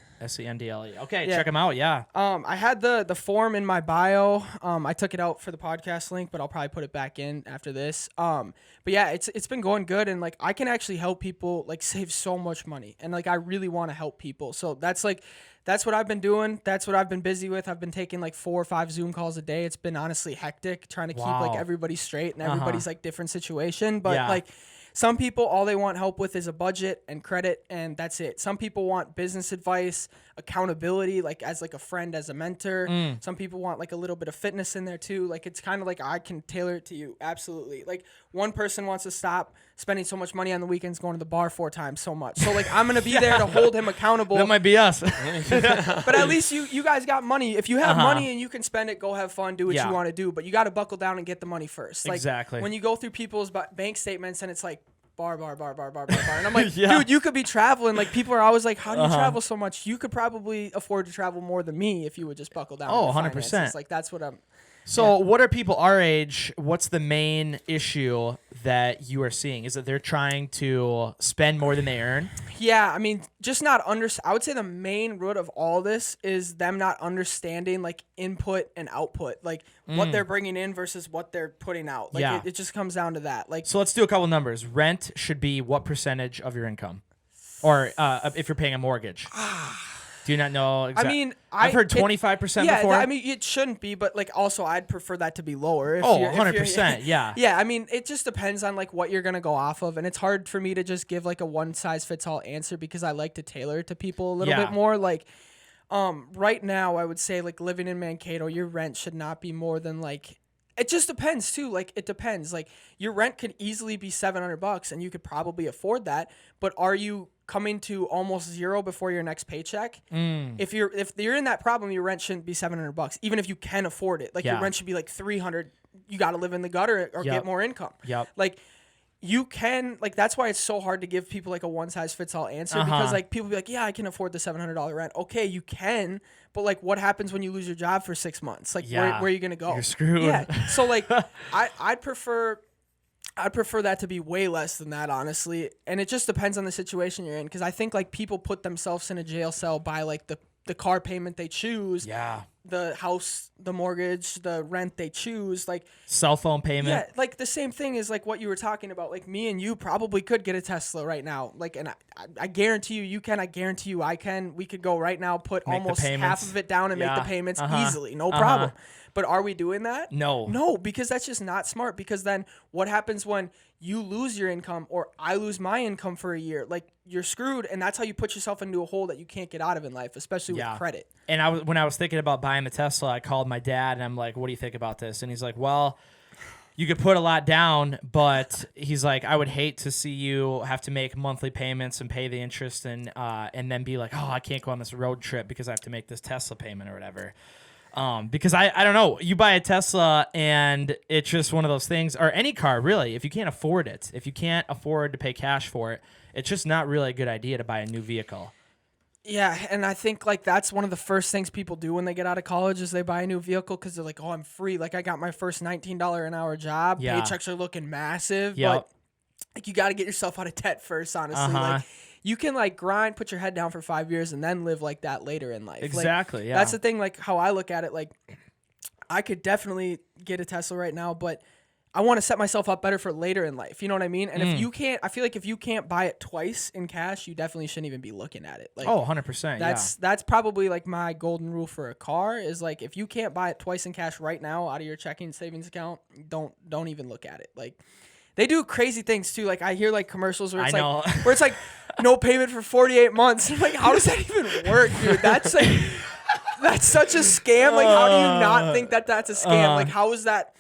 Okay, Yeah. check them out. Yeah. I had the form in my bio. I took it out for the podcast link, but I'll probably put it back in after this. But yeah, it's been going good, and like I can actually help people like save so much money, and like I really want to help people. So that's what I've been doing. That's what I've been busy with. I've been taking like 4 or 5 Zoom calls a day. It's been honestly hectic trying to keep like everybody straight and everybody's like different situation. But like some people, all they want help with is a budget and credit, and that's it. Some people want business advice, accountability, like as like a friend, as a mentor. Some people want like a little bit of fitness in there too. Like it's kind of like I can tailor it to you. Absolutely. Like one person wants to stop spending so much money on the weekends going to the bar 4 times so much. So like I'm going to be there to hold him accountable. That might be us. But at least you guys got money. If you have money and you can spend it, go have fun, do what you want to do. But you got to buckle down and get the money first. Like, Exactly. When you go through people's bank statements and it's like bar. And I'm like, dude, you could be traveling. Like people are always like, how do you travel so much? You could probably afford to travel more than me if you would just buckle down. Oh, with 100%. finances. Like that's what I'm. So what are people our age? What's the main issue that you are seeing? Is that they're trying to spend more than they earn? Yeah, I mean, just not I would say the main root of all this is them not understanding like input and output, like what they're bringing in versus what they're putting out. Like it just comes down to that. Like, so let's do a couple numbers. Rent should be what percentage of your income, or if you're paying a mortgage. Do you not know? I mean, I've heard 25% before. I mean, it shouldn't be, but like also I'd prefer that to be lower. 100%. Yeah. Yeah, I mean, it just depends on like what you're going to go off of. And it's hard for me to just give like a one size fits all answer because I like to tailor it to people a little bit more. Like, right now I would say like living in Mankato, your rent should not be more than like, it just depends too. Like it depends. Like your rent could easily be $700 and you could probably afford that. But are you coming to almost zero before your next paycheck? If you're in that problem, your rent shouldn't be $700, even if you can afford it. Like your rent should be like $300. You got to live in the gutter or get more income. Like you can, like that's why it's so hard to give people like a one size fits all answer because like people be like, yeah, I can afford the $700 rent. Okay, you can, but like what happens when you lose your job for 6 months? Like where are you gonna go? You're screwed. Yeah. So like I'd prefer that to be way less than that, honestly. And it just depends on the situation you're in. Because I think like people put themselves in a jail cell by like the car payment they choose, the house, the mortgage, the rent they choose, like cell phone payment. Yeah, like the same thing is like what you were talking about. Like me and you probably could get a Tesla right now. Like, and I guarantee you can. I guarantee you I can. We could go right now, put almost half of it down and make the payments easily, no problem. But are we doing that? No, because that's just not smart. Because then what happens when you lose your income or I lose my income for a year? Like you're screwed, and that's how you put yourself into a hole that you can't get out of in life, especially with credit. And when I was thinking about buying a Tesla, I called my dad and I'm like, "What do you think about this?" And he's like, "Well, you could put a lot down, but he's like, I would hate to see you have to make monthly payments and pay the interest and then be like, oh, I can't go on this road trip because I have to make this Tesla payment or whatever." Because I don't know, you buy a Tesla and it's just one of those things, or any car really, if you can't afford it, if you can't afford to pay cash for it, it's just not really a good idea to buy a new vehicle. Yeah, and I think like that's one of the first things people do when they get out of college is they buy a new vehicle because they're like, oh, I'm free. Like I got my first $19 an hour job. Paychecks are looking massive, but like you got to get yourself out of debt first, honestly. Like you can like grind, put your head down for 5 years and then live like that later in life. Exactly, like, that's the thing, like how I look at it. Like I could definitely get a Tesla right now, but I want to set myself up better for later in life. You know what I mean? And if you can't, I feel like if you can't buy it twice in cash, you definitely shouldn't even be looking at it. Like, 100%. that's probably like my golden rule for a car is like, if you can't buy it twice in cash right now out of your checking savings account, don't even look at it. Like, they do crazy things too. Like, I hear like commercials where it's like no payment for 48 months. I'm like, how does that even work, dude? That's like, that's such a scam. Like, how do you not think that that's a scam? Like, how is that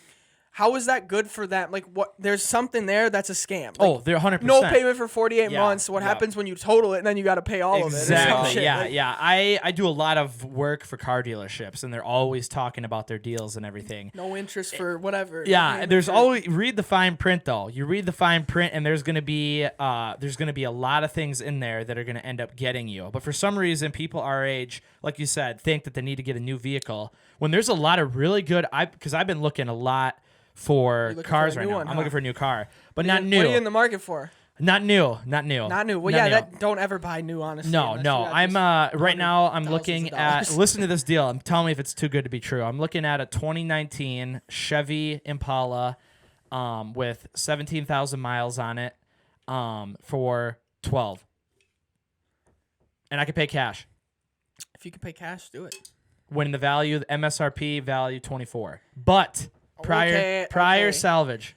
good for them? Like, what? There's something there that's a scam. Like, they're 100%. No payment for 48 months. What happens when you total it and then you got to pay all of it? Exactly. Yeah. I do a lot of work for car dealerships, and they're always talking about their deals and everything. No interest for whatever. Yeah. There's always read the fine print though. You read the fine print, and there's gonna be a lot of things in there that are gonna end up getting you. But for some reason, people our age, like you said, think that they need to get a new vehicle when there's a lot of really good. Because I've been looking a lot for cars right now. I'm looking for a new car, but not new. What are you in the market for? Not new. Not new. Well, don't ever buy new, honestly. No. I'm right now. I'm looking at. Listen to this deal. Tell me if it's too good to be true. I'm looking at a 2019 Chevy Impala, with 17,000 miles on it, for 12. And I can pay cash. If you can pay cash, do it. When the value, the MSRP value 24, but. Prior salvage.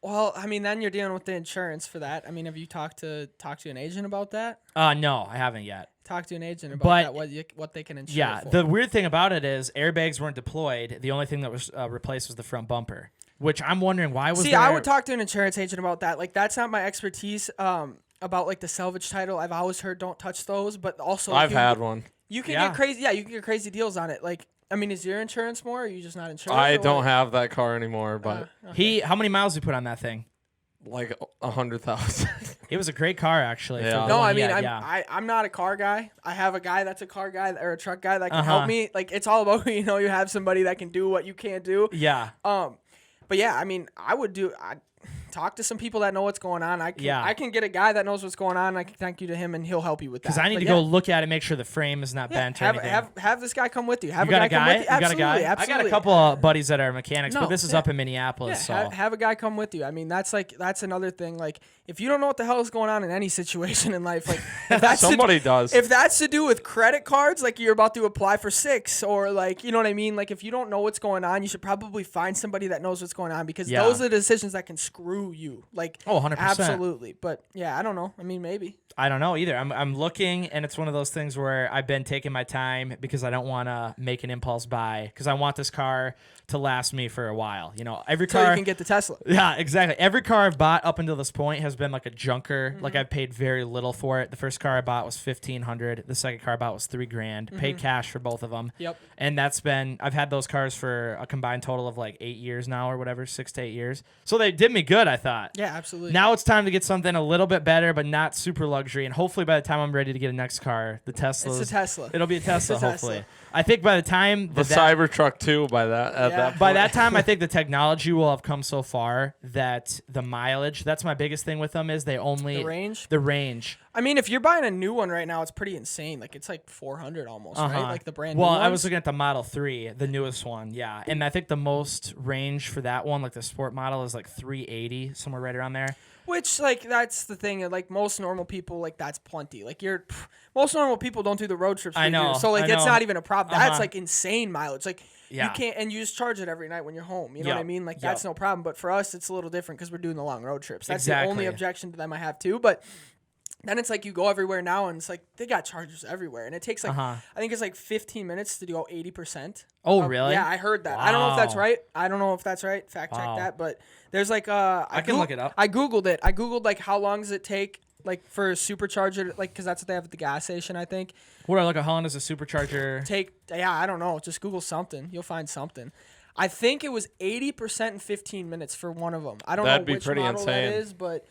Well, I mean, then you're dealing with the insurance for that. I mean, have you talked to an agent about that? No, I haven't yet. Talk to an agent about that, what they can insure. Yeah, for. The weird thing about it is airbags weren't deployed. The only thing that was replaced was the front bumper, which I'm wondering why was. I would talk to an insurance agent about that. Like, that's not my expertise. About like the salvage title, I've always heard don't touch those, but also I've had one. You can get crazy. Yeah, you can get crazy deals on it. Like, I mean, is your insurance more? Or are you just not insured? I don't have that car anymore, but okay. How many miles did you put on that thing? Like 100,000. It was a great car, actually. Yeah. No, I mean, I'm not a car guy. I have a guy that's a car guy or a truck guy that can help me. Like, it's all about you have somebody that can do what you can't do. Yeah. But yeah, I mean, I'd talk to some people that know what's going on. I can get a guy that knows what's going on. I can thank you to him, and he'll help you with that. Because I need to go look at it, make sure the frame is not bent or anything. Have this guy come with you. You got a guy? You got a guy? Absolutely. I got a couple of buddies that are mechanics, but this is up in Minneapolis. Yeah, so have a guy come with you. I mean, that's another thing. Like, if you don't know what the hell is going on in any situation in life, like if that's somebody does. If that's to do with credit cards, like you're about to apply for 6, or like, you know what I mean? Like, if you don't know what's going on, you should probably find somebody that knows what's going on, because those are the decisions that can screw you. Like, 100%. Absolutely. But yeah, I don't know. I mean, maybe. I don't know either. I'm looking, and it's one of those things where I've been taking my time because I don't want to make an impulse buy, because I want this car to last me for a while. Every car. So you can get the Tesla. Yeah, exactly. Every car I've bought up until this point has been like a junker. Mm-hmm. Like, I've paid very little for it. The first car I bought was $1,500. The second car I bought was $3,000. Mm-hmm. Paid cash for both of them. Yep. And I've had those cars for a combined total of like 8 years now, or whatever, 6 to 8 years. So they did me good, I thought. Yeah, absolutely. Now it's time to get something a little bit better, but not super luxury. And hopefully by the time I'm ready to get a next car, the Tesla. It's a Tesla. It'll be a Tesla, hopefully. I think by the time the Cybertruck too. By that time, I think the technology will have come so far that the mileage. That's my biggest thing with them, is they only the range. I mean, if you're buying a new one right now, it's pretty insane. Like, it's like 400 almost, right? Like the brand new ones. I was looking at the Model 3, the newest one, yeah. And I think the most range for that one, like the sport model, is like 380, somewhere right around there. Which, like, that's the thing. Like, most normal people, like, that's plenty. Like, most normal people don't do the road trips we do. So, like, it's not even a problem. That's, like, insane mileage. Like, you can't, and you just charge it every night when you're home. You know what I mean? Like, that's no problem. But for us, it's a little different because we're doing the long road trips. That's the only objection to them I have, too. But then it's like you go everywhere now, and it's like they got chargers everywhere, and it takes like I think it's like 15 minutes to go 80%. Oh, really? Yeah, I heard that. Wow. I don't know if that's right. Fact check that, but there's like I can look it up. I googled it. I googled like how long does it take like for a supercharger, like, because that's what they have at the gas station, I think. What are like how long does a supercharger take? Yeah, I don't know. Just Google something. You'll find something. I think it was 80% in 15 minutes for one of them. I don't know which model insane. That is, but.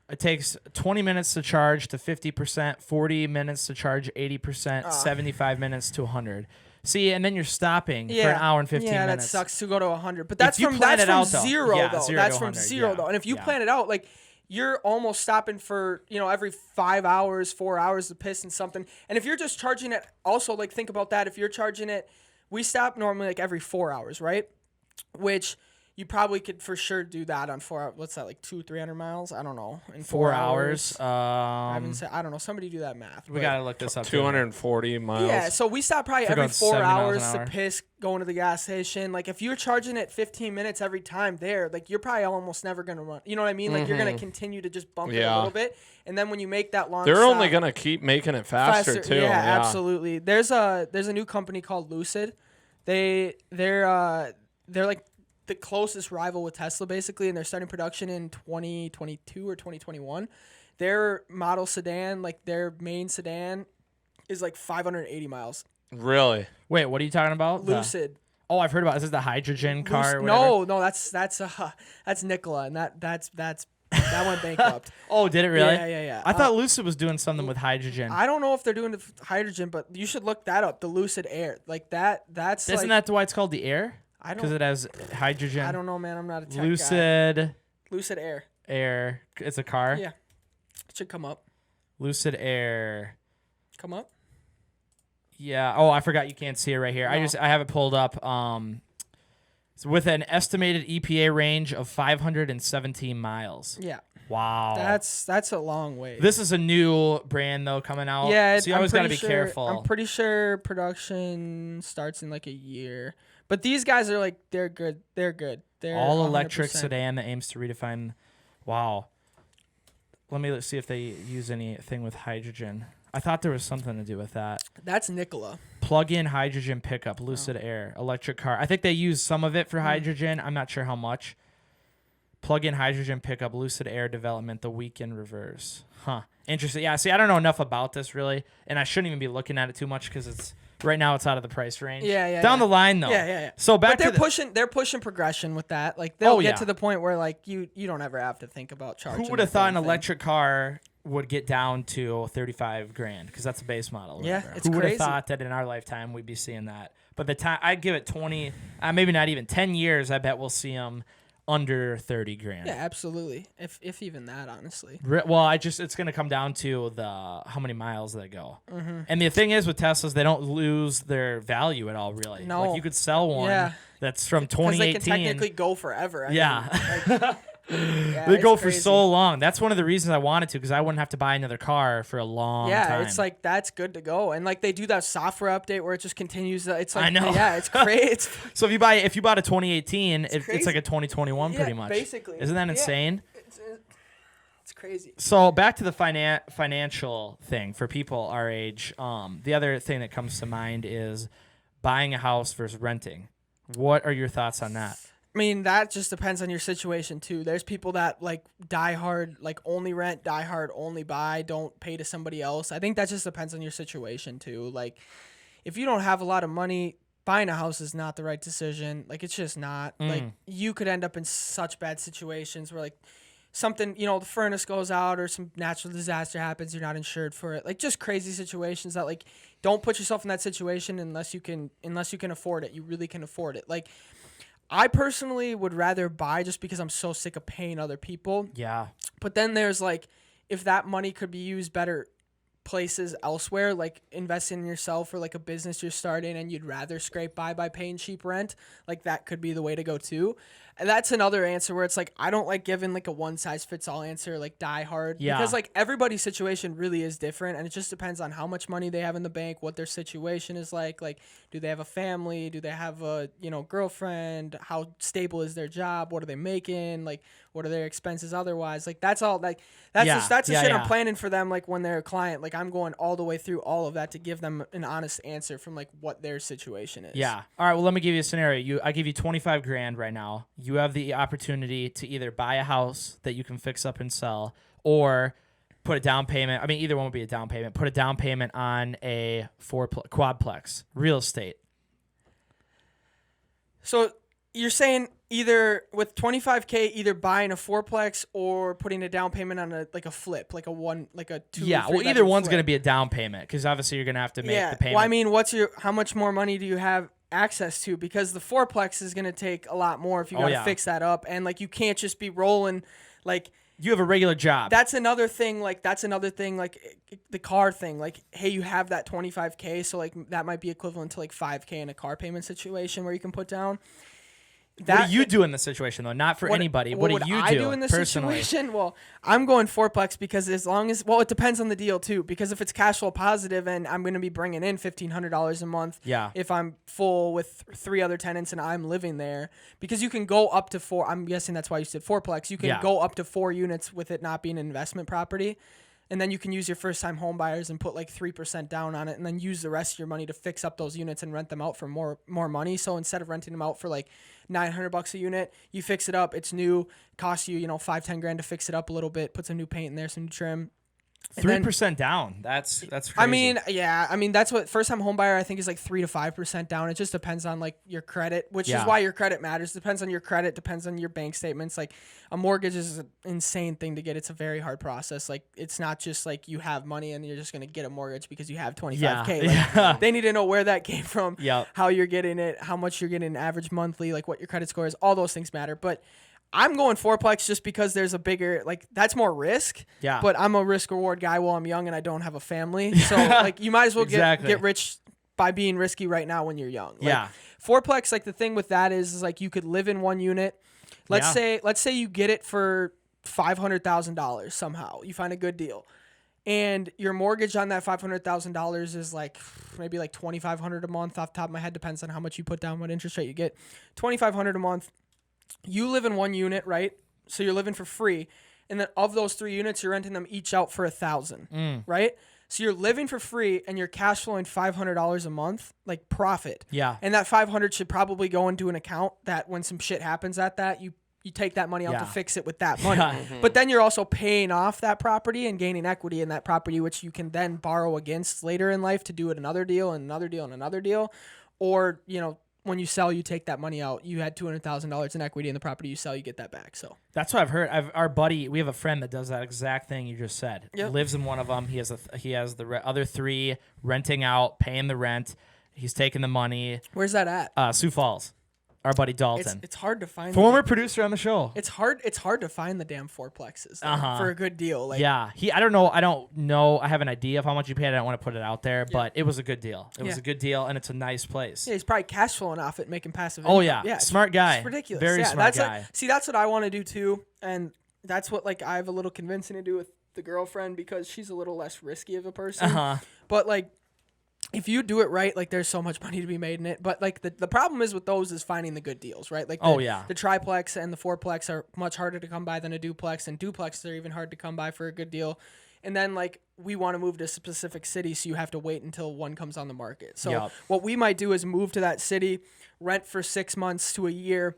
It takes 20 minutes to charge to 50%, 40 minutes to charge 80%, 75 minutes to 100. See, and then you're stopping for an hour and 15 minutes. Yeah, that sucks to go to 100. But that's from zero, though. That's from zero, though. And if you plan it out, like, you're almost stopping for, every 5 hours, 4 hours to piss in something. And if you're just charging it, also, like, think about that. If you're charging it, we stop normally, like, every 4 hours, right? Which, you probably could for sure do that on 4 hours. What's that, like 200-300 miles? I don't know. In 4 hours. I haven't said, I don't know. Somebody do that math. We but- got to look this up. 240 miles. Yeah, so we stop probably If you're every going 4 70 miles hours an to hour. piss, going to the gas station. Like, if you're charging it 15 minutes every time there, like, you're probably almost never going to run. You know what I mean? Like, you're going to continue to just bump it a Yeah. little bit. And then when you make that long They're stop, only going to keep making it faster, too. Yeah, absolutely. There's a new company called Lucid. They're like the closest rival with Tesla, basically, and they're starting production in 2022 or 2021. Their model sedan, like their main sedan, is like 580 miles. Really? Wait, what are you talking about? Lucid. Oh, I've heard about. Is this the hydrogen car? Or No, that's Nikola, and that went bankrupt. Oh, did it really? Yeah. I thought Lucid was doing something with hydrogen. I don't know if they're doing the hydrogen, but you should look that up. The Lucid Air, like that. That's Isn't like, that why it's called the Air? I Because don't. it has hydrogen. I don't know, man. I'm not a tech guy. Lucid Air. Air. It's a car. Yeah. It should come up. Lucid Air. Come up. Yeah. Oh, I forgot you can't see it right here. No. I have it pulled up. It's with an estimated EPA range of 517 miles. Yeah. Wow. That's a long way. This is a new brand though coming out. Yeah, so you I'm always got to pretty be sure- careful. I'm pretty sure production starts in like a year. But these guys are like they're good. They're good. They're All electric 100%. sedan that aims to redefine. Wow. Let me see if they use anything with hydrogen. I thought there was something to do with that. That's Nikola. Plug-in hydrogen pickup, Lucid Air, electric car. I think they use some of it for hydrogen. I'm not sure how much. Plug-in hydrogen pickup, Lucid Air development, the week in reverse. Huh. Interesting. Yeah, see, I don't know enough about this really, and I shouldn't even be looking at it too much because it's right now it's out of the price range. Yeah. Down the line though. Yeah. So back But to they're pushing progression with that. Like they'll Oh, get yeah. to the point where like you don't ever have to think about charging. who would have the thought an damn thing. electric car would get down to 35 grand because that's a base model. or Yeah, whatever. it's Who would have crazy. thought that in our lifetime we'd be seeing that? But the time I'd give it 20, maybe not even 10 years. I bet we'll see them under 30 grand. Yeah, absolutely. If even that, honestly. Well, it's going to come down to how many miles they go. Mm-hmm. And the thing is with Teslas, they don't lose their value at all, really. No. Like you could sell one Yeah. that's from Because 2018. they can technically go forever. I Yeah. mean, like, yeah, They it's go for crazy. so long. That's one of the reasons I wanted to because I wouldn't have to buy another car for a long Yeah, time. it's like that's good to go, and like they do that software update where it just continues. It's like I know. Yeah, it's great. So if you bought a 2018, it's crazy. like a 2021 pretty Yeah, much. basically. Isn't that Yeah. insane? It's crazy. So back to the financial thing for people our age. The other thing that comes to mind is buying a house versus renting. What are your thoughts on that? I mean, that just depends on your situation too. There's people that like die hard, like only rent, die hard, only buy, don't pay to somebody else. I think that just depends on your situation too. Like, if you don't have a lot of money, buying a house is not the right decision. Like, it's just not. Like, you could end up in such bad situations where like something, the furnace goes out or some natural disaster happens, you're not insured for it. Like, just crazy situations that like don't put yourself in that situation unless you can afford it. You really can afford it. Like, I personally would rather buy just because I'm so sick of paying other people. Yeah. But then there's like, if that money could be used better places elsewhere, like investing in yourself or like a business you're starting and you'd rather scrape by paying cheap rent, like that could be the way to go too. And that's another answer where it's like, I don't like giving like a one size fits all answer, like die hard. Yeah. Because like everybody's situation really is different and it just depends on how much money they have in the bank, what their situation is like do they have a family? Do they have a, girlfriend? How stable is their job? What are they making? Like, what are their expenses otherwise? Like, that's all that's the shit I'm planning for them. Like when they're a client, like I'm going all the way through all of that to give them an honest answer from like what their situation is. Yeah. All right. Well, let me give you a scenario. I give you 25 grand right now. You have the opportunity to either buy a house that you can fix up and sell, or put a down payment. I mean, either one would be a down payment. Put a down payment on a quadplex real estate. So you're saying either with 25K, either buying a fourplex or putting a down payment on a flip, like a two. Yeah. Well, either one's going to be a down payment because obviously you're going to have to make the payment. Well, I mean, how much more money do you have access to? Because the fourplex is going to take a lot more if you got to fix that up, and like you can't just be rolling like. You have a regular job. That's another thing. Like the car thing. Like, hey, you have that 25K, so like that might be equivalent to like 5K in a car payment situation where you can put down. What do you do in the situation though? Not for anybody. What do would you I do in this personally? situation? Well, I'm going fourplex because as long as it depends on the deal too. Because if it's cash flow positive and I'm going to be bringing in $1,500 a month, Yeah. if I'm full with 3 other tenants and I'm living there, because you can go up to 4. I'm guessing that's why you said fourplex. You can go up to 4 units with it not being an investment property. And then you can use your first-time home buyers and put like 3% down on it, and then use the rest of your money to fix up those units and rent them out for more money. So instead of renting them out for like $900 a unit, you fix it up. It's new, costs you $5-10 grand to fix it up a little bit, put some new paint in there, some new trim. 3% down. That's crazy. I mean, that's what first time home buyer I think is like 3 to 5% down. It just depends on like your credit, which is why your credit matters. Depends on your credit, depends on your bank statements. Like a mortgage is an insane thing to get. It's a very hard process. Like it's not just like you have money and you're just gonna get a mortgage because you have $25K. Like, they need to know where that came from, how you're getting it, how much you're getting average monthly, like what your credit score is. All those things matter, but I'm going fourplex just because there's a bigger, like, that's more risk. Yeah. But I'm a risk reward guy while I'm young and I don't have a family. So, like, you might as well get rich by being risky right now when you're young. Like, fourplex, like, the thing with that is like you could live in one unit. Let's say you get it for $500,000 somehow. You find a good deal. And your mortgage on that $500,000 is like maybe like $2,500 a month off the top of my head. Depends on how much you put down, what interest rate you get. $2,500 a month. You live in one unit, right? So you're living for free. And then of those 3 units, you're renting them each out for $1,000, right? So you're living for free and you're cash flowing $500 a month, like profit. Yeah. And that $500 should probably go into an account that when some shit happens at that, you take that money out to fix it with that money. But then you're also paying off that property and gaining equity in that property, which you can then borrow against later in life to do another deal and another deal and another deal. Or, when you sell, you take that money out. You had $200,000 in equity in the property. You sell, you get that back. So that's what I've heard. Our buddy, we have a friend that does that exact thing you just said. Yep. Lives in one of them. He has the other 3 renting out, paying the rent. He's taking the money. Where's that at? Sioux Falls. Our buddy Dalton. It's hard to find. Former producer on the show. It's hard to find the damn fourplexes for a good deal. Like, I don't know. I have an idea of how much you paid. I don't want to put it out there, but it was a good deal. It was a good deal, and it's a nice place. Yeah, he's probably cash flowing off it, making passive income. Oh yeah, smart guy. It's ridiculous. Very smart guy. That's what I want to do too, and that's what I have a little convincing to do with the girlfriend because she's a little less risky of a person. But like, if you do it right, like there's so much money to be made in it. But like the problem is with those is finding the good deals, right? Like the triplex and the fourplex are much harder to come by than a duplex, and duplexes are even hard to come by for a good deal. And then like we want to move to a specific city, so you have to wait until one comes on the market. So what we might do is move to that city, rent for 6 months to a year,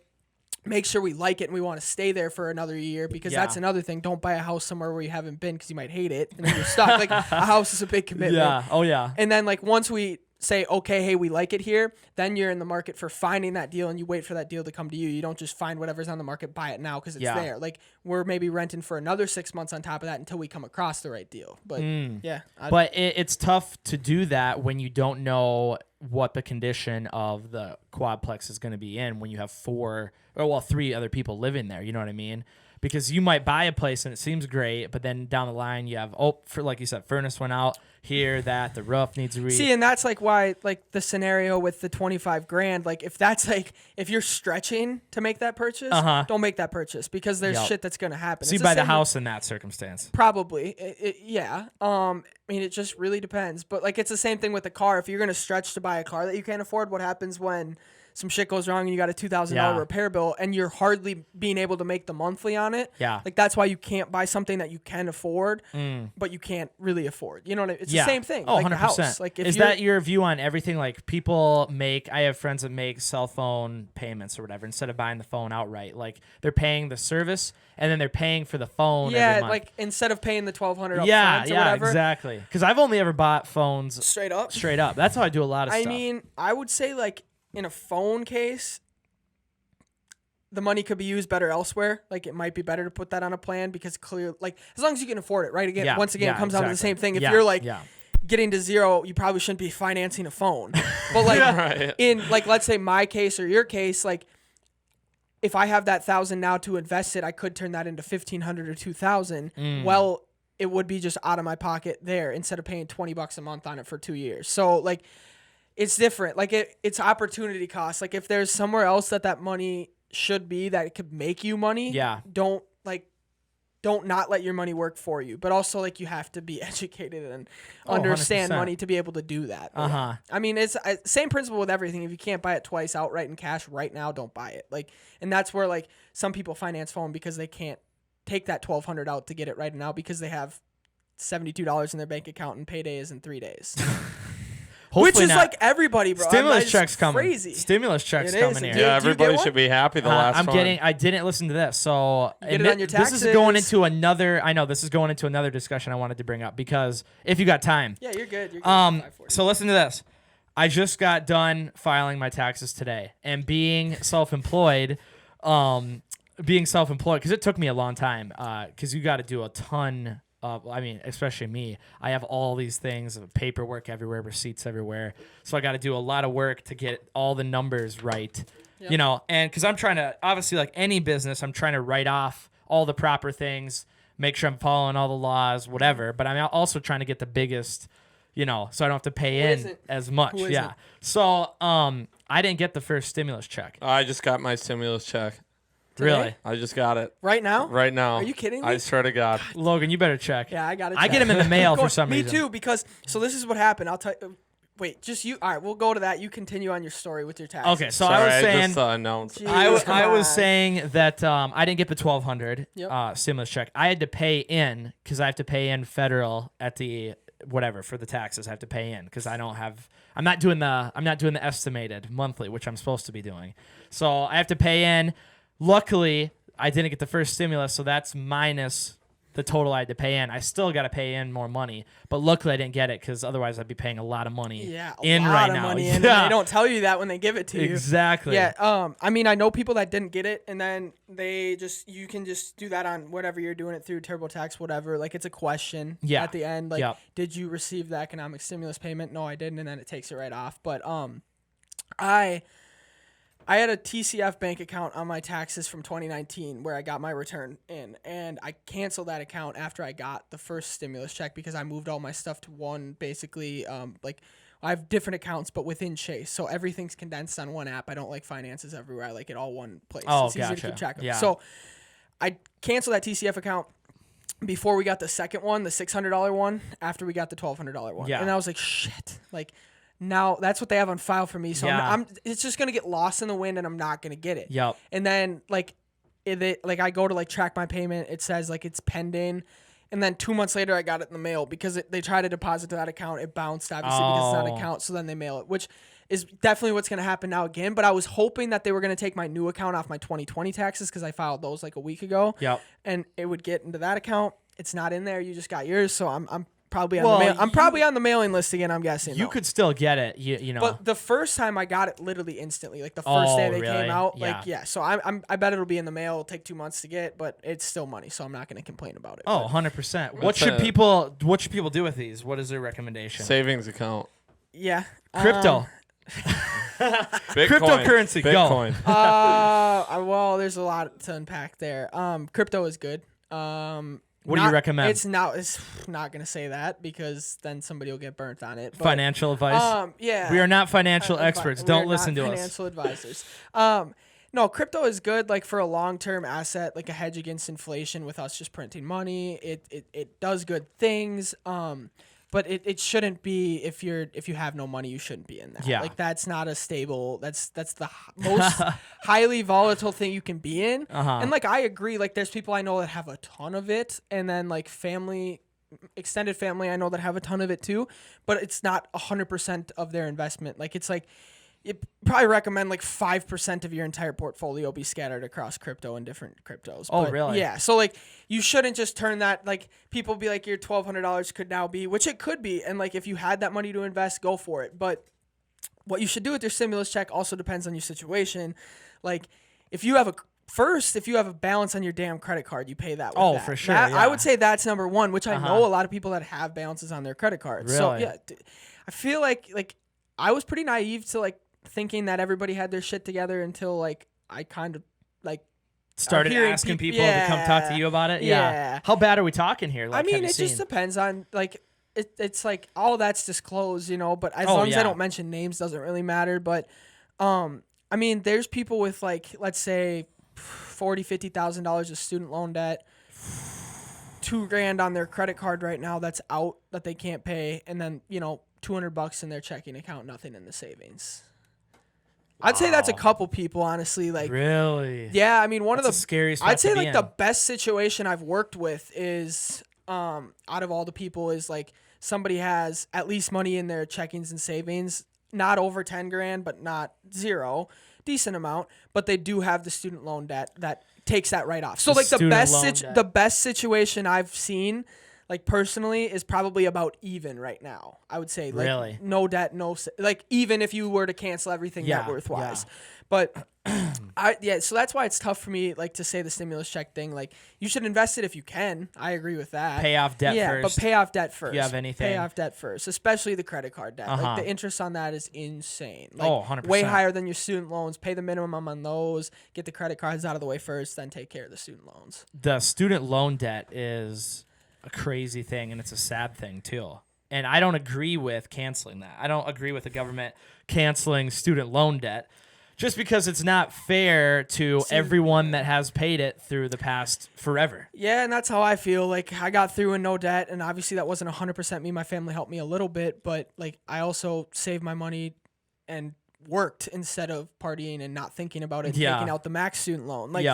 make sure we like it and we want to stay there for another year because that's another thing. Don't buy a house somewhere where you haven't been because you might hate it and then you're stuck. Like a house is a big commitment. Yeah. Oh yeah. And then like once we say, okay, hey, we like it here, then you're in the market for finding that deal and you wait for that deal to come to you. You don't just find whatever's on the market, buy it now because it's there. Like we're maybe renting for another 6 months on top of that until we come across the right deal. But but it's tough to do that when you don't know what the condition of the quadplex is going to be in when you have 3 other people living there. You know what I mean? Because you might buy a place and it seems great, but then down the line you have, like you said, furnace went out here, that the roof needs to See, and that's like why, like the scenario with the 25 grand, like if that's like, if you're stretching to make that purchase, don't make that purchase because there's shit that's going to happen. So you buy the house in that circumstance. Probably. I mean, it just really depends. But like, it's the same thing with the car. If you're going to stretch to buy a car that you can't afford, what happens when some shit goes wrong and you got a $2,000 repair bill and you're hardly being able to make the monthly on it? Yeah. Like that's why you can't buy something that you can afford, but you can't really afford. You know what I mean? It's the same thing. Oh, like 100%. The house. Like is that your view on everything? Like I have friends that make cell phone payments or whatever instead of buying the phone outright. Like they're paying the service and then they're paying for the phone every month. Like instead of paying the $1,200 up front or whatever. Yeah, exactly. Because I've only ever bought phones straight up. That's how I do a lot of stuff. I mean, I would say like in a phone case, the money could be used better elsewhere. Like it might be better to put that on a plan because clearly, like as long as you can afford it, right? Again, once again, it comes down to the same thing. If you're like getting to zero, you probably shouldn't be financing a phone. But like in like, let's say my case or your case, like if I have that $1,000 now to invest it, I could turn that into $1,500 or $2,000. Well, it would be just out of my pocket there instead of paying $20 a month on it for 2 years. So like, it's different. Like it's opportunity cost. Like if there's somewhere else that money should be that it could make you money. Yeah. Don't not let your money work for you. But also, like, you have to be educated and understand 100%. money to be able to do that. But, Uh-huh. I mean, it's same principle with everything. If you can't buy it twice outright in cash right now, don't buy it. Like, and that's where, like, some people finance phone because they can't take that $1,200 out to get it right now because they have $72 in their bank account and payday is in 3 days. Which is not. like everybody, bro. Stimulus It's checks coming. Crazy. Stimulus checks It is. coming here. Do Yeah, you get everybody one? should be happy the last I'm one. getting. I didn't listen to this, so You get it on your this is going taxes. into another. I know this is going into another discussion I wanted to bring up because if you got time, Yeah, you're good. You're good. 540. so listen to this. I just got done filing my taxes today, and being self-employed, because it took me a long time, because you got to do a ton. I mean, especially me, I have all these things, paperwork everywhere, receipts everywhere. So I got to do a lot of work to get all the numbers right, you know, and because I'm trying to, obviously, like any business, I'm trying to write off all the proper things, make sure I'm following all the laws, whatever. But I'm also trying to get the biggest, you know, so I don't have to pay in isn't? as much. Who Yeah. isn't? So I didn't get the first stimulus check. I just got my stimulus check. Today? Really? I just got it Right now? right now. Are you kidding me? I swear to God. Logan, you better check. Yeah, I got it. I get them in the mail for some Me reason. too, because so this is what happened. I'll tell you. Wait, just you. All right, we'll go to that. You continue on your story with your taxes. Okay, so Sorry, I was saying, just announced. Gee. I Jesus, come was on. saying that I didn't get the $1,200 Yep. stimulus check. I had to pay in because I have to pay in federal at the whatever for the taxes. I have to pay in because I don't have. I'm not doing the estimated monthly, which I'm supposed to be doing. So I have to pay in. Luckily, I didn't get the first stimulus, so that's minus the total I had to pay in. I still got to pay in more money, but luckily I didn't get it because otherwise I'd be paying a lot of money Yeah, a in lot right of now. money in. Yeah. They don't tell you that when they give it to you. Exactly. Yeah. I mean, I know people that didn't get it, and then you can just do that on whatever you're doing it through, TurboTax, whatever. Like, it's a question. Yeah. At the end, like, Yep. did you receive the economic stimulus payment? No, I didn't, and then it takes it right off. But I had a TCF bank account on my taxes from 2019 where I got my return in, and I canceled that account after I got the first stimulus check because I moved all my stuff to one, basically, like, I have different accounts, but within Chase, so everything's condensed on one app. I don't like finances everywhere. I like it all one place. Oh, it's easy to gotcha. keep track of. Yeah. So I canceled that TCF account before we got the second one, the $600 one, after we got the $1,200 one. Yeah. And I was like, shit, like, now that's what they have on file for me. So Yeah. it's just gonna get lost in the wind, and I'm not gonna get it. Yep. And then like I go to like track my payment, it says like it's pending, and then 2 months later I got it in the mail because they try to deposit to that account. It bounced obviously because it's not an Oh. account. So then they mail it, which is definitely what's gonna happen now again. But I was hoping that they were gonna take my new account off my 2020 taxes because I filed those like a week ago. Yep. And it would get into that account. It's not in there. You just got yours. So I'm probably on Well, the I'm probably on the mailing list again. I'm guessing. You though. could still get it, you know. But the first time I got it literally instantly, like the first day they really? came out, Yeah. like yeah. So I bet it'll be in the mail. It'll take 2 months to get, but it's still money, so I'm not going to complain about it. Oh, But 100%. What What's should a- people do with these? What is their recommendation? Savings account. yeah, Crypto. Bitcoin. Cryptocurrency, go. Bitcoin. Well, there's a lot to unpack there. Crypto is good. What do you recommend? It's not going to say that because then somebody will get burnt on it. But, Financial advice. yeah. We are not financial Advi- experts. we Don't are listen not to us. Financial advisors. No, crypto is good, like for a long-term asset, like a hedge against inflation. With us just printing money, it does good things. But it shouldn't be if you have no money, you shouldn't be in that. Yeah. Like that's not a stable. That's the most highly volatile thing you can be in. Uh-huh. And like I agree. Like there's people I know that have a ton of it, and then like extended family I know that have a ton of it too. But it's not 100% of their investment. Like it's like. You probably recommend like 5% of your entire portfolio be scattered across crypto and different cryptos. Oh, But, really? Yeah. So like you shouldn't just turn that, like people be like your $1,200 could now be, which it could be. And like if you had that money to invest, go for it. But what you should do with your stimulus check also depends on your situation. Like if you have a balance on your damn credit card, you pay that with Oh, that. for sure, I yeah. would say that's number one, which I Uh-huh. know a lot of people that have balances on their credit cards. So Really? yeah, I feel like I was pretty naive to like thinking that everybody had their shit together until like I kind of like Started hearing asking peop- people to come talk to yeah. you about it. Yeah. How bad are we talking here? Like, I mean have you it just seen? depends on like it's like all that's disclosed, but as Oh, long as yeah. I don't mention names doesn't really matter. But I mean, there's people with like, let's say, $40,000-$50,000 of student loan debt, $2,000 on their credit card right now that's out that they can't pay, and then $200 in their checking account, nothing in the savings. I'd say that's a couple people, honestly. Like, really? Yeah, I mean, That's the scariest. I'd say to be like in. the best situation I've worked with is, out of all the people, is like somebody has at least money in their checkings and savings, not over $10,000, but not zero, decent amount, but they do have the student loan debt that takes that right off. So like the best situation I've seen, like personally, is probably about even right now. I would say like Really? no debt, like even if you were to cancel everything net worth wise. But so that's why it's tough for me like to say the stimulus check thing. Like you should invest it if you can. I agree with that. Pay off debt first. But pay off debt first. If you have anything. Pay off debt first, especially the credit card debt. Like the interest on that is insane. Like, 100%. Way higher than your student loans. Pay the minimum on those. Get the credit cards out of the way first, then take care of the student loans. The student loan debt is a crazy thing, and it's a sad thing too. And I don't agree with canceling that. I don't agree with the government canceling student loan debt just because it's not fair to everyone that has paid it through the past forever. Yeah, and that's how I feel. Like I got through in no debt, and obviously that wasn't 100% me. My family helped me a little bit, but like I also saved my money and worked instead of partying and not thinking about it and taking out the max student loan. Like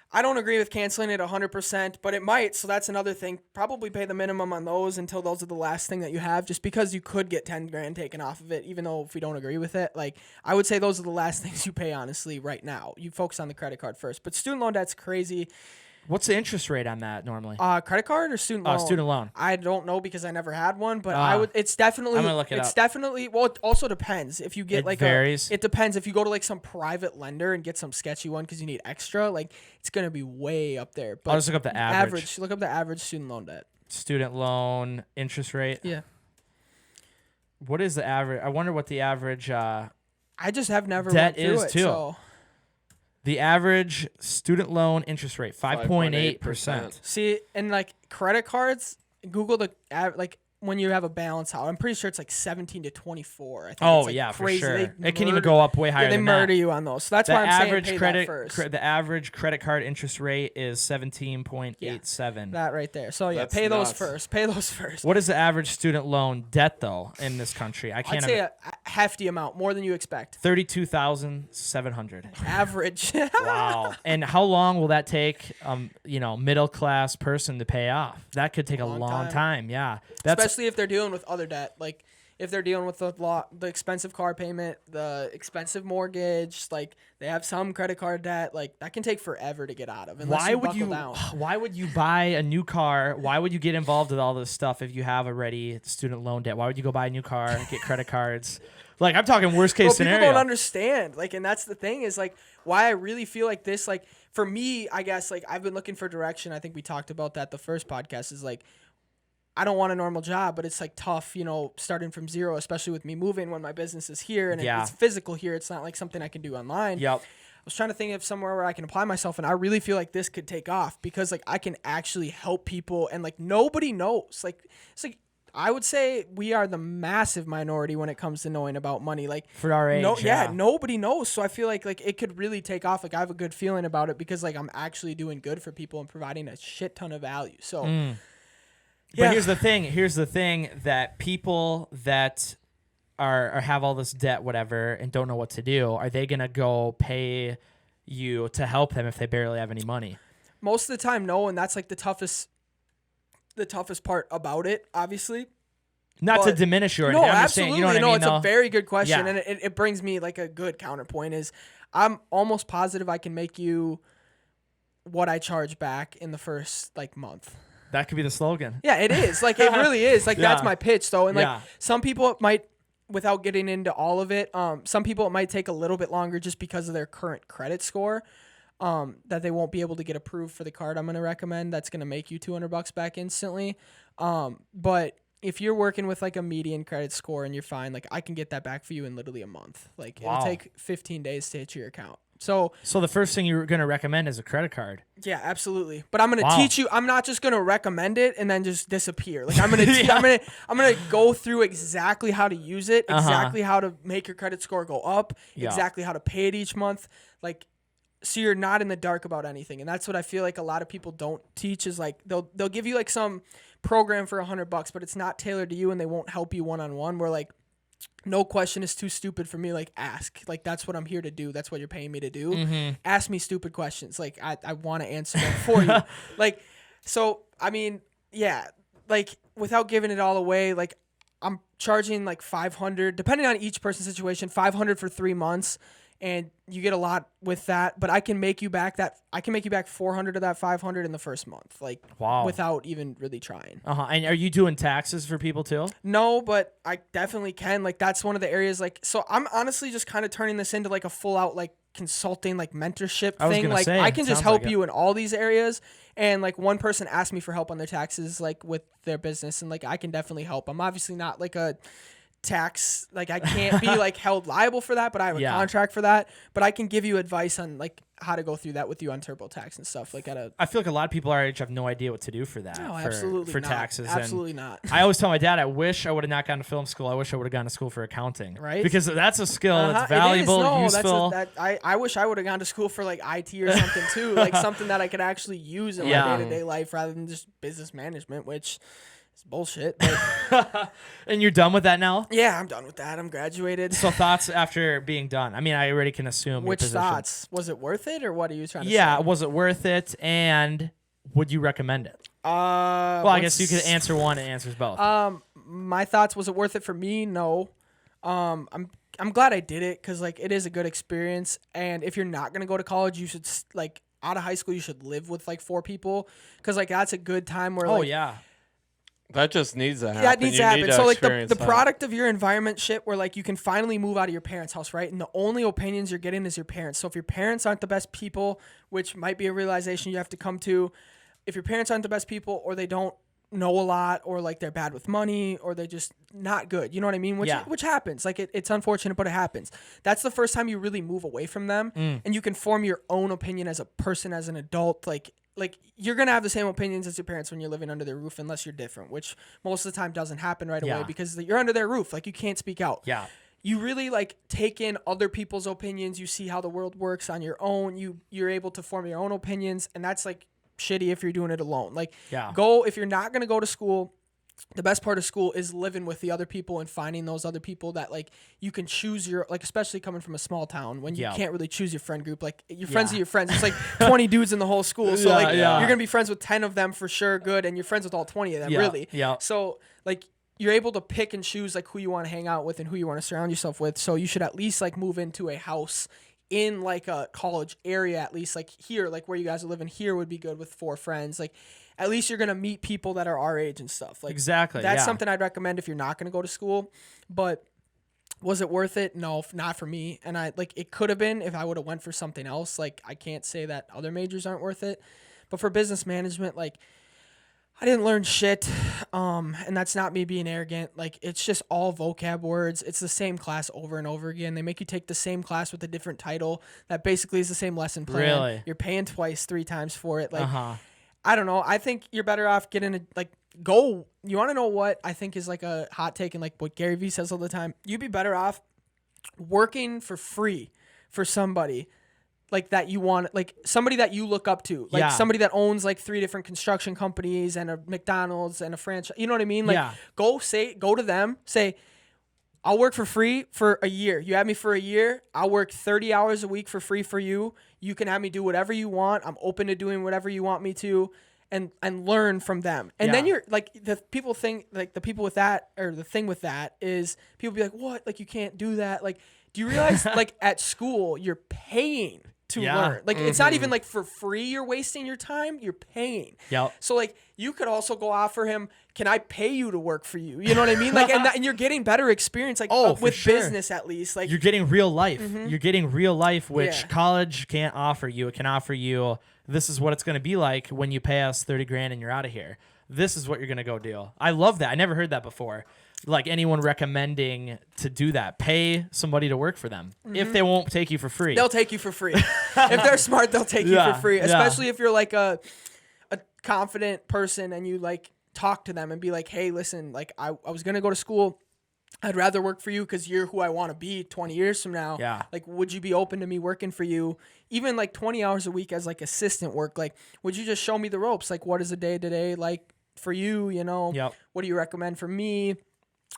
I don't agree with canceling it 100%, but it might. So that's another thing. Probably pay the minimum on those until those are the last thing that you have, just because you could get $10,000 taken off of it, even though if we don't agree with it. Like I would say those are the last things you pay, honestly, right now. You focus on the credit card first. But student loan debt's crazy. What's the interest rate on that normally? Credit card or student loan? Student loan. I don't know because I never had one, but I would. It's definitely. I'm gonna look it it's up. definitely. Well, it also depends. If you get It varies. it depends. If you go to like some private lender and get some sketchy one because you need extra, like it's gonna be way up there. But I'll just look up the average. Look up the average student loan debt. Student loan interest rate. Yeah. What is the average? I wonder what the average I just have never debt went through is it, too. So. The average student loan interest rate, 5.8%. See, and like credit cards, Google the like when you have a balance out. I'm pretty sure it's like 17 to 24. I think Oh, it's like yeah, crazy. for sure. They It can even murder- go up way higher Yeah, they than murder that. you on those. So that's The why I'm average saying pay credit, that first. the average credit card interest rate is 17.87. That right there. So yeah, That's pay those nuts. first. Pay those first. What is the average student loan debt though in this country? I I'd can't. say a hefty amount, more than you expect. 32,700. Average. Wow. And how long will that take? Middle class person to pay off? That could take a long time. Yeah. That's Especially if they're dealing with other debt, like if they're dealing with the expensive car payment, the expensive mortgage, like they have some credit card debt, like that can take forever to get out of. why would you? Down. Why would you buy a new car? Why would you get involved with all this stuff if you have already student loan debt? Why would you go buy a new car, get credit cards? Like I'm talking worst case scenario. People don't understand. Like, and that's the thing is like why I really feel like this. Like for me, I guess like I've been looking for direction. I think we talked about that the first podcast. Is like I don't want a normal job, but it's like tough, starting from zero, especially with me moving when my business is here and it's physical here. It's not like something I can do online. Yep. I was trying to think of somewhere where I can apply myself, and I really feel like this could take off because like I can actually help people, and like nobody knows. Like it's like I would say we are the massive minority when it comes to knowing about money. Like for our age, nobody knows. So I feel like it could really take off. Like I have a good feeling about it because like I'm actually doing good for people and providing a shit ton of value. So. But here's the thing that people that are have all this debt, whatever, and don't know what to do, are they gonna go pay you to help them if they barely have any money? Most of the time, no, and that's like the toughest part about it, obviously. Not to diminish you or anything. No, I'm just absolutely. saying, you know what I mean, it's a very good question, Yeah. and it brings me like a good counterpoint is I'm almost positive I can make you what I charge back in the first like month. That could be the slogan. Yeah, it is. Like it really is. Like that's Yeah. my pitch though. And Yeah. like some people it might, without getting into all of it, some people it might take a little bit longer just because of their current credit score. That they won't be able to get approved for the card I'm going to recommend. That's going to make you $200 back instantly. But if you're working with like a median credit score and you're fine, like I can get that back for you in literally a month. Like Wow. it'll take 15 days to hit your account. So the first thing you're going to recommend is a credit card. yeah, absolutely. But I'm going to Wow. teach you. I'm not just going to recommend it and then just disappear. Like I'm going to I'm going to go through exactly how to use it, exactly how to make your credit score go up, exactly how to pay it each month. Like so you're not in the dark about anything. And that's what I feel like a lot of people don't teach is like they'll give you like some program for $100, but it's not tailored to you and they won't help you one-on-one. Where like no question is too stupid for me. Like ask, like that's what I'm here to do. That's what you're paying me to do. Ask me stupid questions. Like I want to answer them for you. Like, so, I mean, yeah, like without giving it all away, like I'm charging like $500, depending on each person's situation, $500 for 3 months. And you get a lot with that, but I can make you back $400 of that $500 in the first month, like without even really trying. And are you doing taxes for people too? No, but I definitely can. Like that's one of the areas. Like so, I'm honestly just kind of turning this into like a full out like consulting, like mentorship thing. Like I can just help you in all these areas. And like one person asked me for help on their taxes, like with their business, and like I can definitely help. I'm obviously not like a tax, like I can't be like held liable for that, but I have a contract for that. But I can give you advice on like how to go through that with you on TurboTax and stuff. Like I feel like a lot of people our age have no idea what to do for that. No, for, absolutely for not. taxes. Absolutely and not. I always tell my dad, I wish I would have not gone to film school. I wish I would have gone to school for accounting. Right? Because that's a skill that's valuable, useful. I wish I would have gone to school for like IT or something too, like something that I could actually use in my day-to-day life rather than just business management, which is bullshit. But and you're done with that now? Yeah, I'm done with that. I'm graduated. So thoughts after being done? I mean, I already can assume Which your position. thoughts? Was it worth it, or what are you trying to say? Yeah, was it worth it, and would you recommend it? Well, I guess you could answer one and answers both. My thoughts, was it worth it for me? No. I'm glad I did it because like it is a good experience, and if you're not gonna go to college, you should like out of high school you should live with like 4 people because like that's a good time where that just needs to happen. Yeah, it needs to happen. So like the that. product of your environment shit where like you can finally move out of your parents' house, right? And the only opinions you're getting is your parents. So if your parents aren't the best people, which might be a realization you have to come to, if your parents aren't the best people or they don't know a lot or like they're bad with money or they're just not good, you know what I mean? Which happens. Like it's unfortunate, but it happens. That's the first time you really move away from them and you can form your own opinion as a person, as an adult. Like you're going to have the same opinions as your parents when you're living under their roof unless you're different, which most of the time doesn't happen right away because you're under their roof. Like you can't speak out. Yeah. You really like take in other people's opinions. You see how the world works on your own. You're able to form your own opinions. And that's like shitty if you're doing it alone. Like if you're not going to go to school, the best part of school is living with the other people and finding those other people that like you can choose your, like, especially coming from a small town when you can't really choose your friend group. Like your friends are your friends. It's like 20 dudes in the whole school. So you're going to be friends with 10 of them for sure. Good. And you're friends with all 20 of them really. Yeah. So like you're able to pick and choose like who you want to hang out with and who you want to surround yourself with. So you should at least like move into a house in like a college area, at least like here, like where you guys are living here would be good with 4 friends. Like at least you're going to meet people that are our age and stuff. Like exactly. That's something I'd recommend if you're not going to go to school. But was it worth it? No, not for me. And it could have been if I would have went for something else. Like I can't say that other majors aren't worth it. But for business management, like I didn't learn shit. And that's not me being arrogant. Like it's just all vocab words. It's the same class over and over again. They make you take the same class with a different title that basically is the same lesson plan. Really? You're paying twice, 3 times for it. Like I don't know. I think you're better off getting you want to know what I think is like a hot take and like what Gary Vee says all the time? You'd be better off working for free for somebody like that you want, like somebody that you look up to, like somebody that owns like 3 different construction companies and a McDonald's and a franchise. You know what I mean? Like go to them, say, I'll work for free for a year. You have me for a year. I'll work 30 hours a week for free for you. You can have me do whatever you want. I'm open to doing whatever you want me to, and learn from them. And then you're like, the people think like the people with that, or the thing with that is people be like, what? Like you can't do that. Like, do you realize like at school you're paying to learn? Like it's not even like for free you're wasting your time, you're paying. So like you could also go offer him, can I pay you to work for you? You know what I mean? Like and you're getting better experience like with business at least. Like you're getting real life. You're getting real life which college can't offer you. It can offer you, this is what it's going to be like when you pay us 30 grand and you're out of here. This is what you're going to go do. I love that. I never heard that before. like anyone recommending to do that. Pay somebody to work for them if they won't take you for free. They'll take you for free. If they're smart, they'll take you for free. Especially if you're like a confident person and you like talk to them and be like, hey, listen, like I was gonna go to school. I'd rather work for you because you're who I want to be 20 years from now. Yeah. Like, would you be open to me working for you, even like 20 hours a week as like assistant work? Like, would you just show me the ropes? Like, what is a day to day like for you? You know, Yep. What do you recommend for me?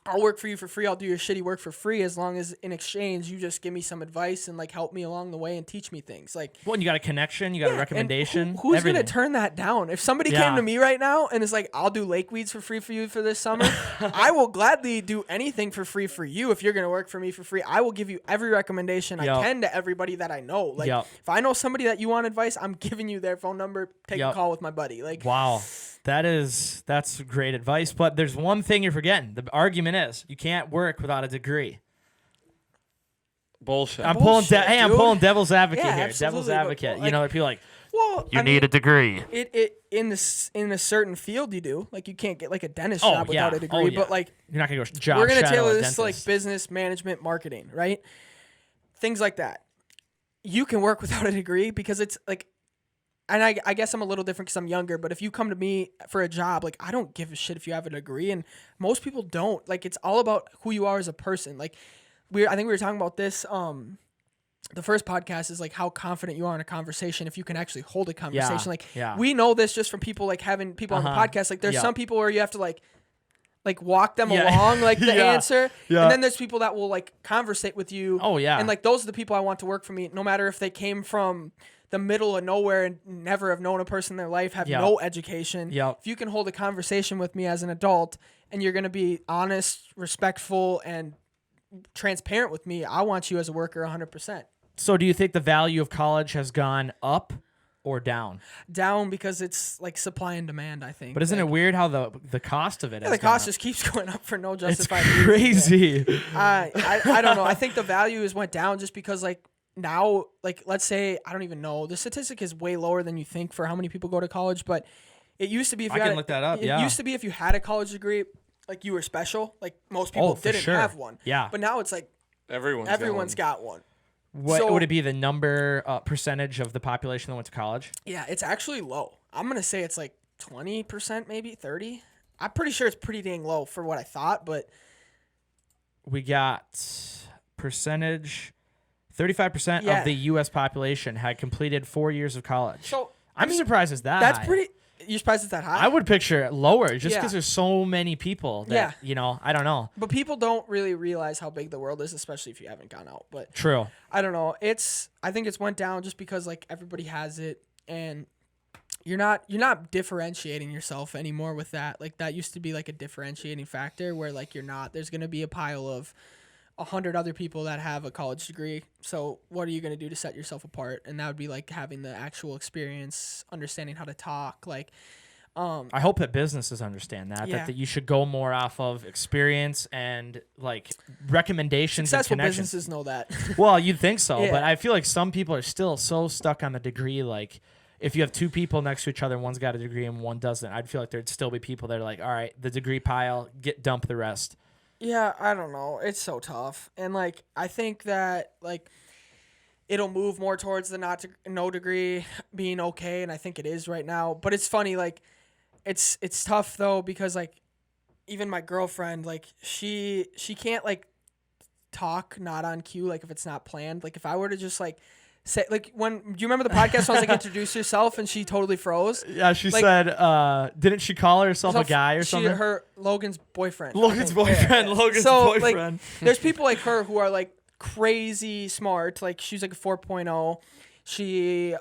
I'll work for you for free. I'll do your shitty work for free as long as in exchange you just give me some advice and like help me along the way and teach me things. Like, well, and you got a connection, you got a recommendation. Who's everything. gonna turn that down? If somebody came to me right now and is like, "I'll do lake weeds for free for you for this summer," I will gladly do anything for free for you. If you're gonna work for me for free, I will give you every recommendation I can to everybody that I know. Like, if I know somebody that you want advice, I'm giving you their phone number. Take a call with my buddy. Like, wow. That's great advice, but there's one thing you're forgetting. The argument is you can't work without a degree. Bullshit. I'm pulling devil's advocate Yeah, here. absolutely, Devil's but, advocate. like, you know, people like, well, you need a degree. It in a certain field you do. Like, you can't get like a dentist job without a degree. But like, you're not gonna go job. We're gonna shadow tailor a this to like dentist. business management, marketing, right? Things like that. You can work without a degree because it's like. And I guess I'm a little different because I'm younger, but if you come to me for a job, like, I don't give a shit if you have a degree, and most people don't. Like, it's all about who you are as a person. Like, I think we were talking about this. The first podcast is like how confident you are in a conversation if you can actually hold a conversation. We know this just from people like having people on the podcast. Like, there's some people where you have to like walk them along, like the answer. Yeah. And then there's people that will like conversate with you. Oh, yeah. And like, those are the people I want to work for me, no matter if they came from the middle of nowhere and never have known a person in their life, have no education. If you can hold a conversation with me as an adult and you're going to be honest, respectful, and transparent with me, I want you as a worker 100%. So do you think the value of college has gone up or down? Down, because it's like supply and demand, I think. But isn't it weird how the cost of it has the gone cost up? just keeps going up for no It's justified reason. crazy. I don't know. I think the value has went down just because like now, like, let's say, I don't even know. The statistic is way lower than you think for how many people go to college, but it used to be if you I can look that up. It used to be if you had a college degree, like, you were special. Like, most people didn't have one. Yeah. But now it's like everyone's got one. What would it be, the number percentage of the population that went to college? Yeah, it's actually low. I'm going to say it's like 20%, maybe 30. I'm pretty sure it's pretty dang low for what I thought, but we got percentage. 35% of the U.S. population had completed 4 years of college. So I'm surprised it's that that's high. pretty. You're surprised it's that high? I would picture it lower just because there's so many people that, I don't know. But people don't really realize how big the world is, especially if you haven't gone out. But True. I don't know. I think it's went down just because like everybody has it, and you're not differentiating yourself anymore with that. Like, that used to be like a differentiating factor where like there's going to be a pile of 100 other people that have a college degree. So what are you going to do to set yourself apart? And that would be like having the actual experience, understanding how to talk. Like, I hope that businesses understand that you should go more off of experience and like recommendations. Successful and connections. businesses know that. Well, you'd think so, but I feel like some people are still so stuck on the degree. Like, if you have two people next to each other, one's got a degree and one doesn't, I'd feel like there'd still be people that are like, all right, the degree pile, dump the rest. Yeah, I don't know. It's so tough. And, like, I think that, like, it'll move more towards the no degree being okay, and I think it is right now. But it's funny, like, it's tough, though, because, like, even my girlfriend, like, she can't, like, talk not on cue, like, if it's not planned. Like, if I were to just, like, say, like, do you remember the podcast when I was like, introduce yourself, and she totally froze? Yeah, she said, didn't she call herself a guy or something? Logan's boyfriend. Logan's boyfriend. Like, there's people like her who are like crazy smart. Like, she's like a 4.0. She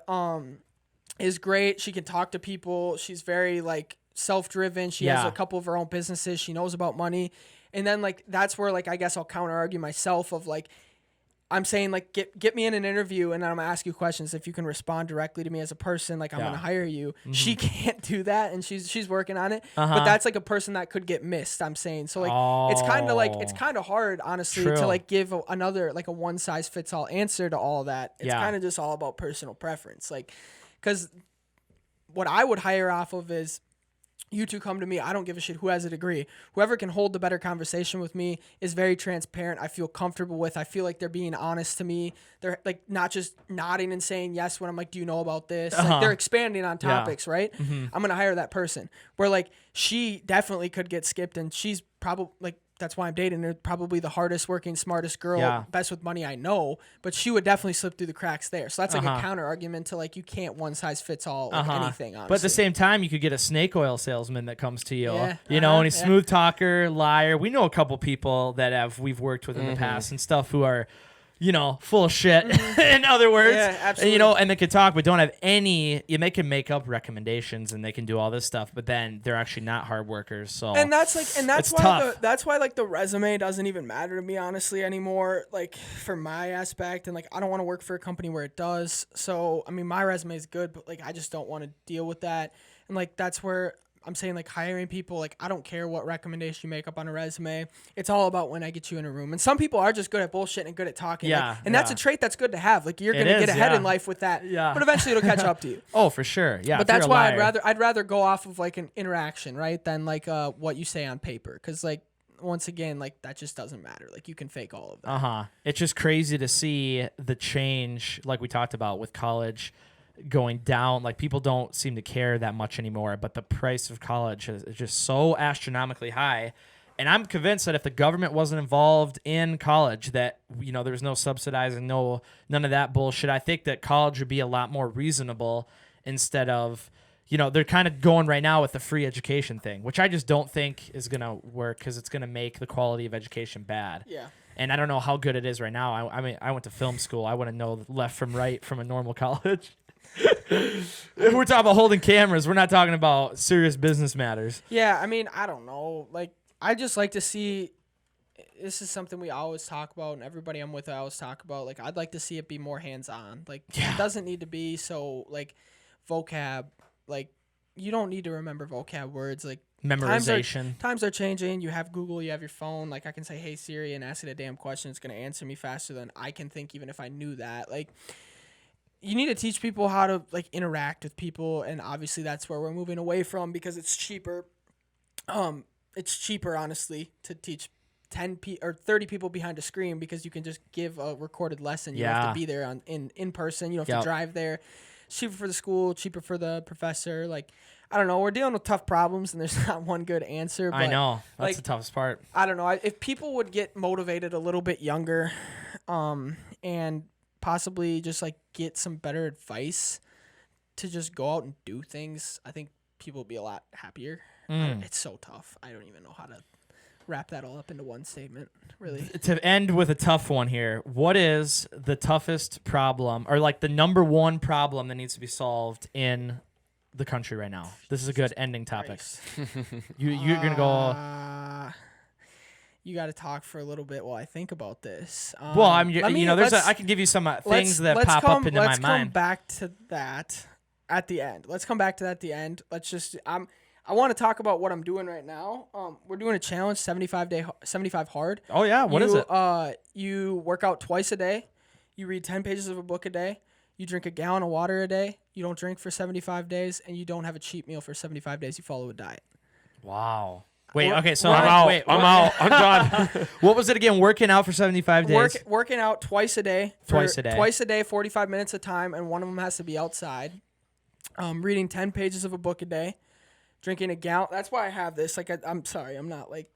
is great. She can talk to people. She's very like self-driven. She has a couple of her own businesses. She knows about money. And then like that's where like I guess I'll counter argue myself of like, I'm saying, like, get me in an interview, and then I'm going to ask you questions. If you can respond directly to me as a person, like, I'm going to hire you. Mm-hmm. She can't do that, and she's working on it. But that's, like, a person that could get missed, I'm saying. So, like, it's kind of hard, honestly, to, like, give another, like, a one-size-fits-all answer to all that. It's kind of just all about personal preference. Like, because what I would hire off of is You two come to me. I don't give a shit who has a degree. Whoever can hold the better conversation with me is very transparent. I feel comfortable with. I feel like they're being honest to me. They're like not just nodding and saying yes when I'm like, do you know about this? Like they're expanding on topics, right? I'm going to hire that person. Where like she definitely could get skipped, and she's probably like, that's why I'm dating her. Probably the hardest working, smartest girl, best with money I know. But she would definitely slip through the cracks there. So that's like a counter argument to like, you can't one size fits all like anything. Honestly. But at the same time, you could get a snake oil salesman that comes to you. You know, and he's smooth talker, liar. We know a couple people that we've worked with in the past and stuff who are, you know, full of shit. In other words, absolutely. And, you know, and they can talk, but don't have any. They can make up recommendations and they can do all this stuff, but then they're actually not hard workers. So and that's like, and that's it's why tough. that's why like the resume doesn't even matter to me honestly anymore. Like for my aspect, and like I don't want to work for a company where it does. So I mean, my resume is good, but like I just don't want to deal with that. And like that's where I'm saying like hiring people, like I don't care what recommendation you make up on a resume. It's all about when I get you in a room. And some people are just good at bullshit and good at talking. Yeah, and that's a trait that's good to have. Like you're going to get ahead in life with that. Yeah. But eventually it'll catch up to you. Oh, for sure. Yeah. But that's why I'd rather go off of like an interaction, right? Than like what you say on paper. Cause like once again, like that just doesn't matter. Like you can fake all of that. It's just crazy to see the change, like we talked about with college going down. Like people don't seem to care that much anymore, but the price of college is just so astronomically high. And I'm convinced that if the government wasn't involved in college, that, you know, there was no subsidizing, none of that bullshit, I think that college would be a lot more reasonable instead of, you know, they're kind of going right now with the free education thing, which I just don't think is going to work because it's going to make the quality of education bad. Yeah. And I don't know how good it is right now. I mean, I went to film school. I wouldn't know left from right from a normal college. If we're talking about holding cameras, we're not talking about serious business matters. Yeah, I mean, I don't know. Like, I just like to see. This is something we always talk about, and everybody I'm with I always talk about. Like, I'd like to see it be more hands-on. Like, it doesn't need to be so like vocab. Like, you don't need to remember vocab words. Like, Memorization. Times are changing. You have Google. You have your phone. Like, I can say, "Hey Siri," and ask it a damn question. It's gonna answer me faster than I can think, even if I knew that. Like, you need to teach people how to like interact with people, and obviously that's where we're moving away from because it's cheaper. It's cheaper, honestly, to teach 10 or 30 people behind a screen because you can just give a recorded lesson. You don't have to be there in person. You don't have to drive there. It's cheaper for the school, cheaper for the professor. Like, I don't know. We're dealing with tough problems, and there's not one good answer. But I know. That's like, the toughest part. I don't know. If people would get motivated a little bit younger and possibly just like get some better advice to just go out and do things, I think people would be a lot happier. It's so tough. I don't even know how to wrap that all up into one statement, really. To end with a tough one here, what is the toughest problem or like the number one problem that needs to be solved in the country right now? This is a good ending topic. You're going to go... You got to talk for a little bit while I think about this. Well, I can give you some things that pop up into my mind. Let's come back to that at the end. Let's just... I want to talk about what I'm doing right now. We're doing a challenge, 75 hard. Oh yeah, what is it? You work out twice a day. You read 10 pages of a book a day. You drink a gallon of water a day. You don't drink for 75 days, and you don't have a cheat meal for 75 days. You follow a diet. Wow. Wait, okay, so I'm out. I'm done. What was it again? Working out for 75 days? Working out twice a day. Twice a day, 45 minutes a time, and one of them has to be outside. Reading 10 pages of a book a day. Drinking a gallon. That's why I have this. Like, I'm sorry. I'm not like.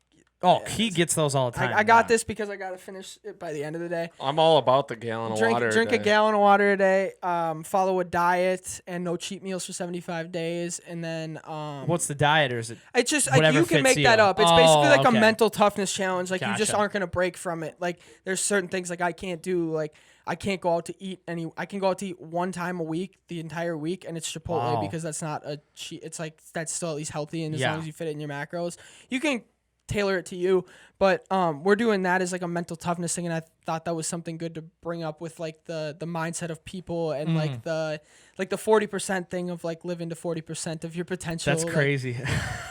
Oh, he gets those all the time. I got this because I got to finish it by the end of the day. I'm all about the gallon of water. Drink a gallon of water a day. Follow a diet and no cheat meals for 75 days. And then. What's the diet, or is it? It's just like you can make that up. It's basically like a mental toughness challenge. Like you just aren't gonna break from it. Like there's certain things like I can't do. Like I can't go out to eat I can go out to eat one time a week, the entire week, and it's Chipotle because that's not a cheat. It's like that's still at least healthy, and as long as you fit it in your macros, you can tailor it to you. But we're doing that as like a mental toughness thing, and I thought that was something good to bring up with like the mindset of people and like the 40% thing of like living to 40% of your potential. That's crazy.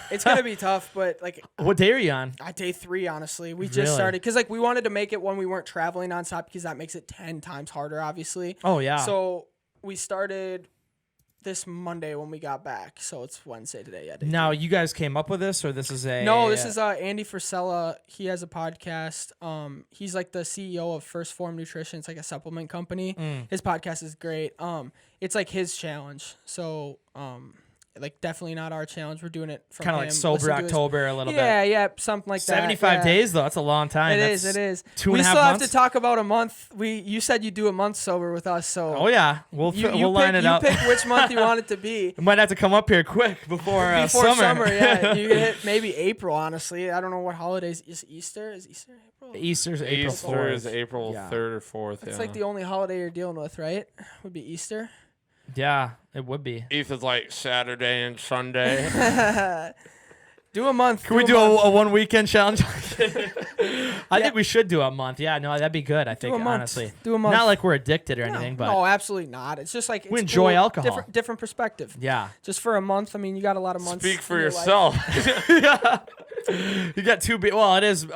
It's gonna be tough, but like what day are you on? Day 3, honestly. We just started because like we wanted to make it when we weren't traveling nonstop because that makes it 10 times harder, obviously. Oh yeah. So we started this Monday when we got back, so it's Wednesday today. Yeah. Now, you guys came up with this, or this is a... No, this is Andy Frisella. He has a podcast. He's like the CEO of First Form Nutrition. It's like a supplement company. His podcast is great. It's like his challenge. So, like definitely not our challenge. We're doing it from kind of like sober October a little bit. Yeah, something like that. 75 days though. That's a long time. It That's is. 2.5 months. We still have to talk about a month. You said you'd do a month sober with us, so. Oh yeah, we'll line it up. You pick which month you want it to be. We might have to come up here quick before summer. Yeah, you can hit maybe April. Honestly, I don't know what holidays. Is Easter? Is Easter April? Easter is April 3rd or 4th. It's like the only holiday you're dealing with, right? Would be Easter. Yeah, it would be. ETH is like Saturday and Sunday. Do a month. Can we do a one weekend challenge? I think we should do a month. Yeah, no, that'd be good. I think honestly. Do a month. Not like we're addicted or anything, but no, absolutely not. It's just like we enjoy alcohol. Different perspective. Yeah. Just for a month. I mean, you got a lot of months. Speak for yourself. Yeah. You got two. Well, it is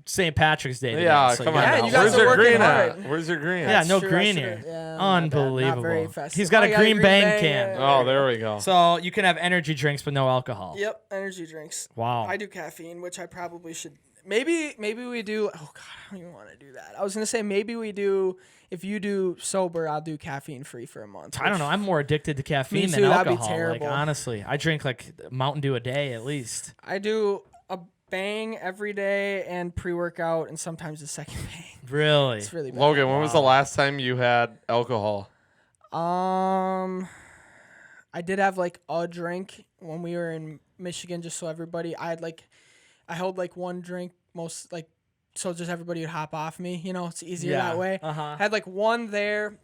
St. Patrick's Day. Today, yeah, so come on. Yeah, now. you guys Where's are your working green hard. at? Where's your green? Yeah, At? no True, green I here. should've- yeah, Unbelievable. not very festive. He's got a green bang can. Oh, there we go. So you can have energy drinks but no alcohol. Yep, energy drinks. Wow. I do caffeine, which I probably should. Maybe we do. Oh God, I don't even want to do that. I was gonna say maybe we do. If you do sober, I'll do caffeine free for a month. I don't know. I'm more addicted to caffeine Me than too, that'd be alcohol. terrible. Like honestly, I drink like Mountain Dew a day at least. I do a bang every day and pre-workout, and sometimes a second bang. Really? It's really bad. Logan, when was the last time you had alcohol? I did have like a drink when we were in Michigan, just so everybody. I held like one drink so just everybody would hop off me. You know, it's easier that way. Had like one there.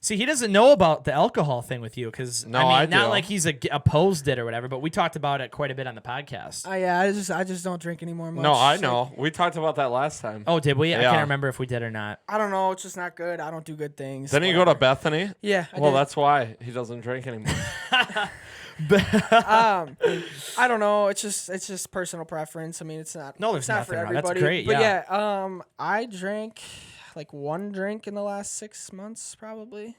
See, he doesn't know about the alcohol thing with you because I not do. like he's opposed it or whatever, but we talked about it quite a bit on the podcast. I just don't drink anymore much. No, I So, know. We talked about that last time. Oh, did we? I Yeah. can't remember if we did or not. I don't know. It's just not good. I don't do good things. Didn't you go to Bethany? Yeah. I Well, did. that's why he doesn't drink anymore. I don't know. It's just personal preference. I mean, it's not. No, there's it's not for nothing wrong. That's everybody. great, But yeah. I drank like one drink in the last 6 months, probably.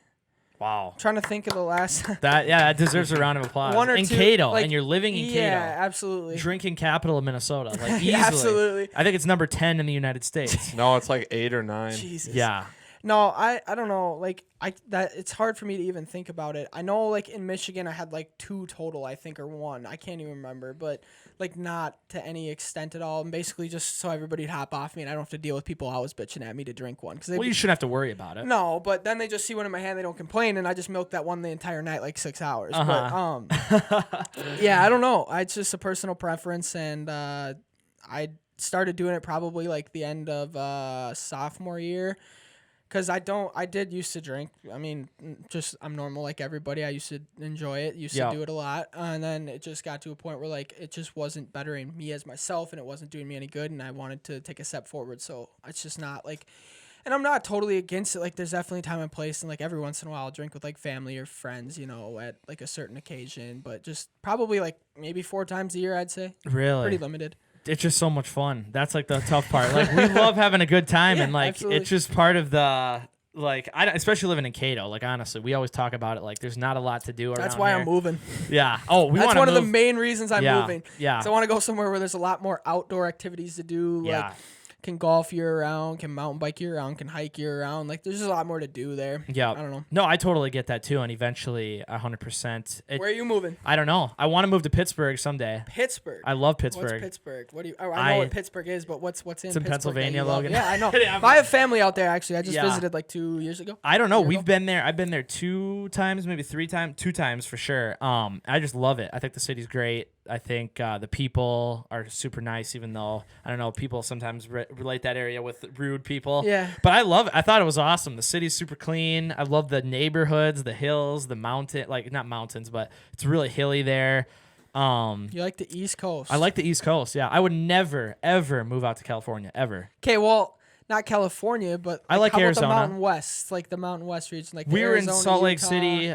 Wow. Trying to think of the last. That deserves a round of applause. One or in two, Cato, like, and you're living in Yeah, Cato. absolutely. Drinking capital of Minnesota. Like easily. Yeah, absolutely. I think it's number 10 in the United States. No, it's like 8 or 9. Jesus. Yeah. No, I don't know. Like it's hard for me to even think about it. I know like in Michigan I had like 2 total, I think, or 1. I can't even remember, but like not to any extent at all. And basically just so everybody'd hop off me and I don't have to deal with people always bitching at me to drink one. Well, you shouldn't have to worry about it. No, but then they just see one in my hand, they don't complain, and I just milk that one the entire night, like 6 hours. Uh-huh. But yeah, I don't know. It's just a personal preference, and I started doing it probably like the end of sophomore year. Because I did used to drink. I mean, I'm normal like everybody. I used to enjoy it. Used to do it a lot. And then it just got to a point where like it just wasn't bettering me as myself and it wasn't doing me any good. And I wanted to take a step forward. So it's just not like, and I'm not totally against it. Like there's definitely time and place. And like every once in a while I'll drink with like family or friends, you know, at like a certain occasion. But just probably like maybe 4 times a year, I'd say. Really? Pretty limited. It's just so much fun. That's like the tough part. Like we love having a good time, Yeah, and like absolutely. it's just part of the like. Especially living in Cato. Like honestly, we always talk about it. Like there's not a lot to do around That's why here. I'm moving. Yeah. Oh, we That's want to one move. of the main reasons I'm moving. Yeah. So I want to go somewhere where there's a lot more outdoor activities to do. Yeah. Like can golf year round, can mountain bike year round, can hike year round. Like there's just a lot more to do there. Yeah. I don't know. No, I totally get that too, and eventually 100%. Where are you moving? I don't know. I want to move to Pittsburgh someday. Pattsburg. I love What's Pittsburgh. Pittsburgh? What do you? Oh, I know what Pittsburgh is, but what's in It's in Pittsburgh that Pennsylvania, you love? Logan. Yeah, I know. Yeah, I have family out there actually. I just Yeah. visited like 2 years ago. I don't know. Year We've ago? been there. I've been there 2 times, maybe 3 times, 2 times for sure. I just love it. I think the city's great. I think the people are super nice, even though I don't know, people sometimes relate that area with rude people. Yeah. But I love it. I thought it was awesome. The city's super clean. I love the neighborhoods, the hills, the mountain, like not mountains, but it's really hilly there. You like the East Coast? I like the East Coast. Yeah, I would never ever move out to California ever. Okay, well, not California, but I like how about Arizona. the Mountain West, like the Mountain West region, like We were in Arizona, Salt Lake Utah. City.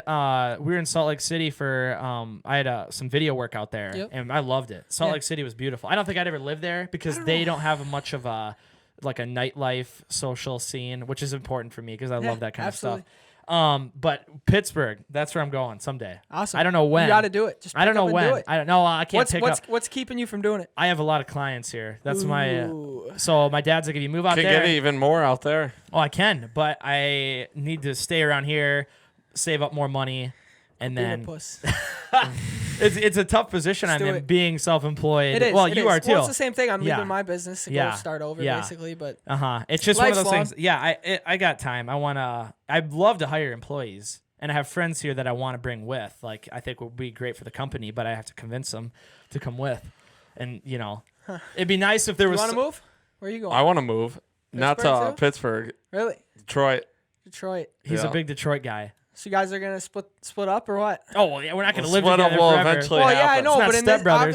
We were in Salt Lake City for I had some video work out there, Yep. and I loved it. Salt Yeah. Lake City was beautiful. I don't think I'd ever live there because they don't have much of a like a nightlife social scene, which is important for me because I love that kind absolutely. of stuff. But Pittsburgh, that's where I'm going someday. Awesome. I don't know when. You got to do it. Just I don't pick know up and do when. it. I don't know. I can't pick up. What's keeping you from doing it? I have a lot of clients here. That's my. Ooh. So my dad's like, if you move out Can there, get even more out there. oh, I can, but I need to stay around here, save up more money, and Being a then puss. it's a tough position Let's I'm do in, it. being self-employed. It is. Well, it you is. are too. Well, it's the same thing. I'm Yeah. leaving my business to Yeah. go start over, Yeah. basically. But It's just one of Life's those long. things. Yeah, I got time. I'd love to hire employees, and I have friends here that I want to bring with. Like, I think would be great for the company, but I have to convince them to come with. And it'd be nice if there you was. want to move? Where are you going? I want to move. Not to Pittsburgh too? Pittsburgh, Really? Detroit. Detroit. He's a Yeah. big Detroit guy. So you guys are gonna split up or what? Oh well, yeah, we're not gonna Well, live split up together will forever. eventually Well, yeah, I happen. know, It's not but in this, stepbrothers.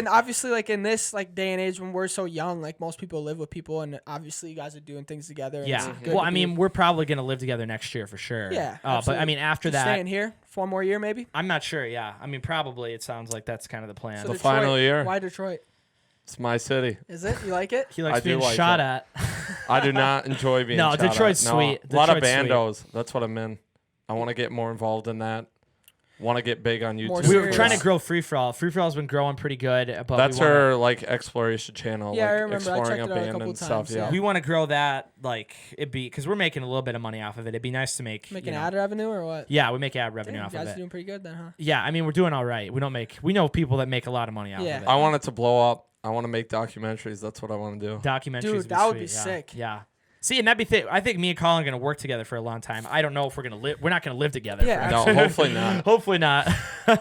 obviously, like in this like day and age when we're so young, like most people live with people, and obviously you guys are doing things together. and Yeah. it's good Well, to I be- mean, we're probably gonna live together next year for sure. Yeah, But I absolutely. mean, after Just that, staying here for one more year, maybe. I'm not sure. Yeah. I mean, probably. It sounds like that's kind of the plan. So The Detroit, final year. Why Detroit? It's my city. Is it? You like it? He likes I do being like shot it. at. I do not enjoy being No, shot Detroit's at. sweet. A lot of Detroit's sweet. bandos. That's what I'm in. I want to get more involved in that. Want to get big on More YouTube. We were serious. trying to grow Free For All. Free For All's been growing pretty good, but That's we wanna, her like exploration channel. Yeah, I like remember. I exploring checked it out a couple abandoned stuff. times, Yeah. yeah. we want to grow that. Like it'd be because we're making a little bit of money off of it. It'd be nice to make Making you know- ad revenue or what? Yeah, we make ad revenue Damn, off you of guys are it. doing pretty good then, huh? Yeah, I mean we're doing all right. We know people that make a lot of money off Yeah. of it. I want it to blow up. I want to make documentaries. That's what I want to do. Documentaries, Dude, that would be sweet, yeah. sick. Yeah. See, and that'd be I think me and Colin are gonna work together for a long time. I don't know if we're gonna live. We're not gonna live together. Yeah, forever. No, hopefully not. Hopefully not.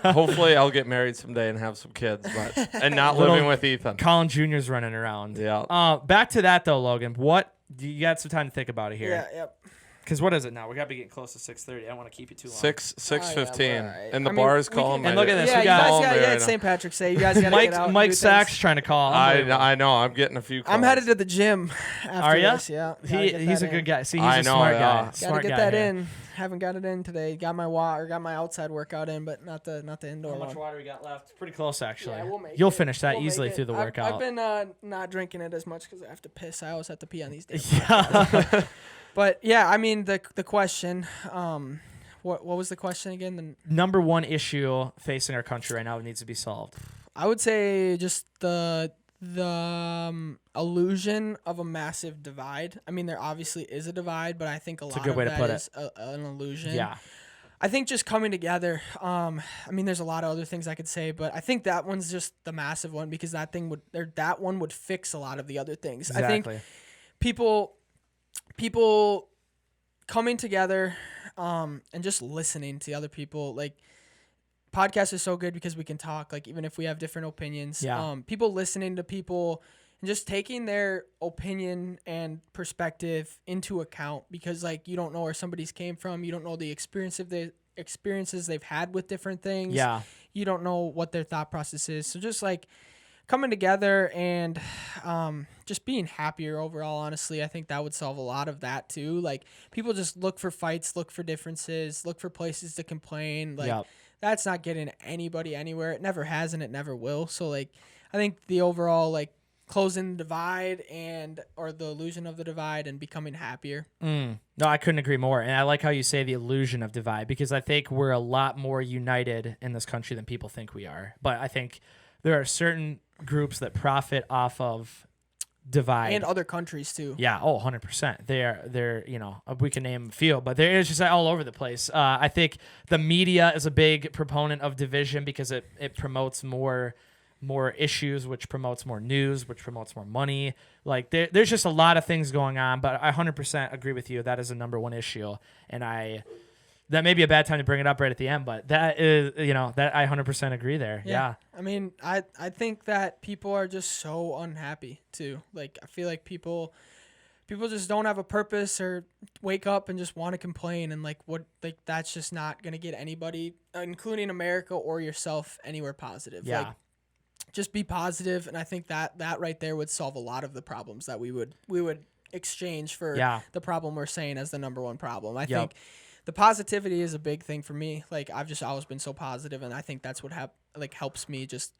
Hopefully I'll get married someday and have some kids, but and not Little- living with Ethan. Colin Jr.'s running around. Yeah. Back to that though, Logan. What you got some time to think about it here? Yeah, yep. Because what is it now? We gotta be getting close to 6:30. I don't want to keep you too long. 6:15, we're alright. and the I mean, bar is we can- calling. And my look at this, Yeah, we you got- guys calling got me right it's now. St. Patrick's Day. You guys got to Mike get out. and Mike do Sachs things. trying to call. I know. I'm getting a few calls. I'm headed to the gym after Are ya? this. Yeah. Gotta get He's that a good in. guy. See, he's I a know, smart yeah. guy. Gotta Smart Gotta get guy that here. in. Haven't got it in today. Got my outside workout in, but not the indoor How much one. water we got left? Pretty close, actually. Yeah, we'll make You'll it. finish that We'll make easily it. through the workout. I've been not drinking it as much because I have to piss. I always have to pee on these days. yeah. But yeah, I mean the question. What was the question again? Number one issue facing our country right now that needs to be solved. I would say just the illusion of a massive divide. I mean, there obviously is a divide, but I think a lot good of way to that put it. is an illusion. Yeah. I think just coming together. I mean, there's a lot of other things I could say, but I think that one's just the massive one because that one would fix a lot of the other things. Exactly. I think people coming together and just listening to other people, like podcasts are so good because we can talk, like even if we have different opinions. Yeah. People listening to people and just taking their opinion and perspective into account because like you don't know where somebody's came from, you don't know the experiences they've had with different things. Yeah. You don't know what their thought process is. So just like coming together and just being happier overall, honestly, I think that would solve a lot of that too. Like people just look for fights, look for differences, look for places to complain. Like Yep. that's not getting anybody anywhere. It never has and it never will. So like I think the overall like closing the divide or the illusion of the divide and becoming happier. No, I couldn't agree more. And I like how you say the illusion of divide because I think we're a lot more united in this country than people think we are. But I think there are certain groups that profit off of divide. And other countries too. Yeah, 100%. They're we can name a few, but there is just all over the place. I think the media is a big proponent of division because it promotes more issues, which promotes more news, which promotes more money. Like there's just a lot of things going on, but I 100% agree with you. That is the number one issue, and that may be a bad time to bring it up right at the end, but that is, that I 100% agree there. Yeah. I mean, I think that people are just so unhappy too. Like I feel like people just don't have a purpose or wake up and just want to complain and that's just not going to get anybody, including America or yourself, anywhere positive. Yeah. Like, just be positive, and I think that right there would solve a lot of the problems that we would exchange for the problem we're saying as the number one problem. I think the positivity is a big thing for me. Like I've just always been so positive, and I think that's what helps me just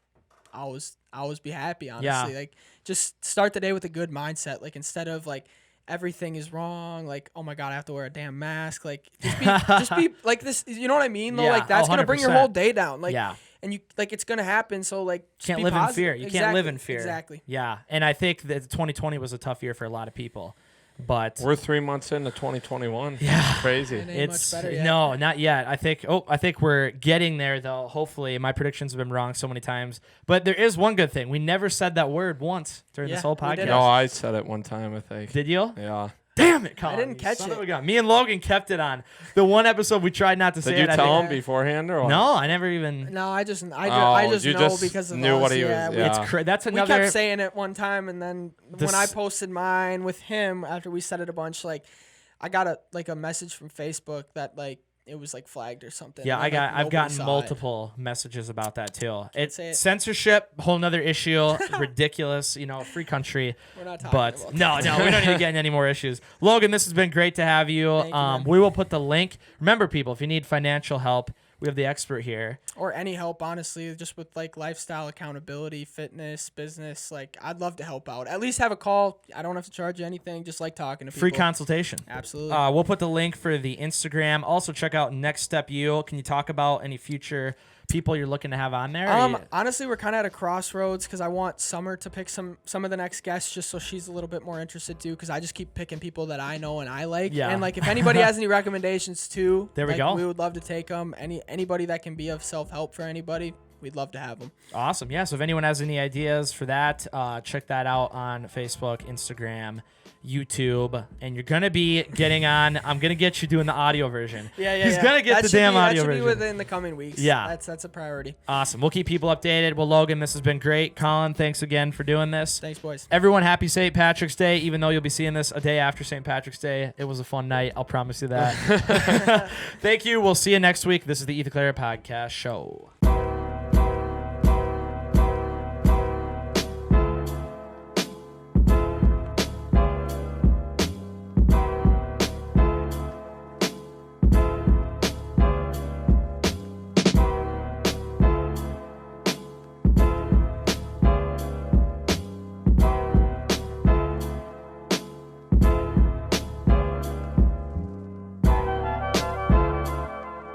always be happy. Honestly, like just start the day with a good mindset. Like instead of like everything is wrong. Like, oh my God, I have to wear a damn mask. Like, just be like this. You know what I mean? Though, Yeah. like that's gonna bring your 100%. whole day down. Like, Yeah. and you like it's gonna happen. So like, just Can't be live in positive. fear. You can't live in fear. Exactly. Yeah. And I think that 2020 was a tough year for a lot of people. But We're 3 months into 2021. Yeah. Crazy. It ain't it's much better yet. no, not yet. I think we're getting there though. Hopefully, my predictions have been wrong so many times. But there is one good thing. We never said that word once during Yeah, this whole we podcast. didn't. No, I said it one time, I think. Did you? Yeah. Damn it, Colin. didn't you catch son of it. a gun. Me and Logan kept it on. The one episode we tried not to say Did you it. I tell think- him beforehand or what? No, I never even. No, I just you know just because of knew us. what he was- yeah, we- yeah. It's that's We another. kept saying it one time, and then when I This- posted mine with him after we said it a bunch, like I got a message from Facebook that like it was like flagged or something. Yeah, and then, like, I've nobody gotten saw it. multiple messages about that too. It's say it. censorship, whole nother issue, ridiculous. Free country. We're not talking But about no, we don't need to get in any more issues. Logan, this has been great to have you. Thank you, man. We will put the link. Remember, people, if you need financial help, we have the expert here. or any help, honestly, just with like lifestyle accountability, fitness, business. Like I'd love to help out. At least have a call. I don't have to charge you anything. Just like talking to people. Free consultation. Absolutely. We'll put the link for the Instagram. Also, check out Next Step You. Can you talk about any future people you're looking to have on there? or you- Honestly, we're kind of at a crossroads because I want Summer to pick some of the next guests just so she's a little bit more interested too. Because I just keep picking people that I know and I like. Yeah. And like if anybody has any recommendations too, There we like, go. We would love to take them. Anybody that can be of self help for anybody, we'd love to have them. Awesome. Yeah. So if anyone has any ideas for that, check that out on Facebook, Instagram, YouTube, and you're gonna be getting on. I'm gonna get you doing the audio version. Yeah. He's gonna get the damn audio That should version. be within the coming weeks. Yeah. That's a priority. Awesome. We'll keep people updated. Well, Logan, this has been great. Colin, thanks again for doing this. Thanks, boys. Everyone, happy St. Patrick's Day. Even though you'll be seeing this a day after St. Patrick's Day, it was a fun night. I'll promise you that. Thank you. We'll see you next week. This is the Ethan Clara Podcast Show.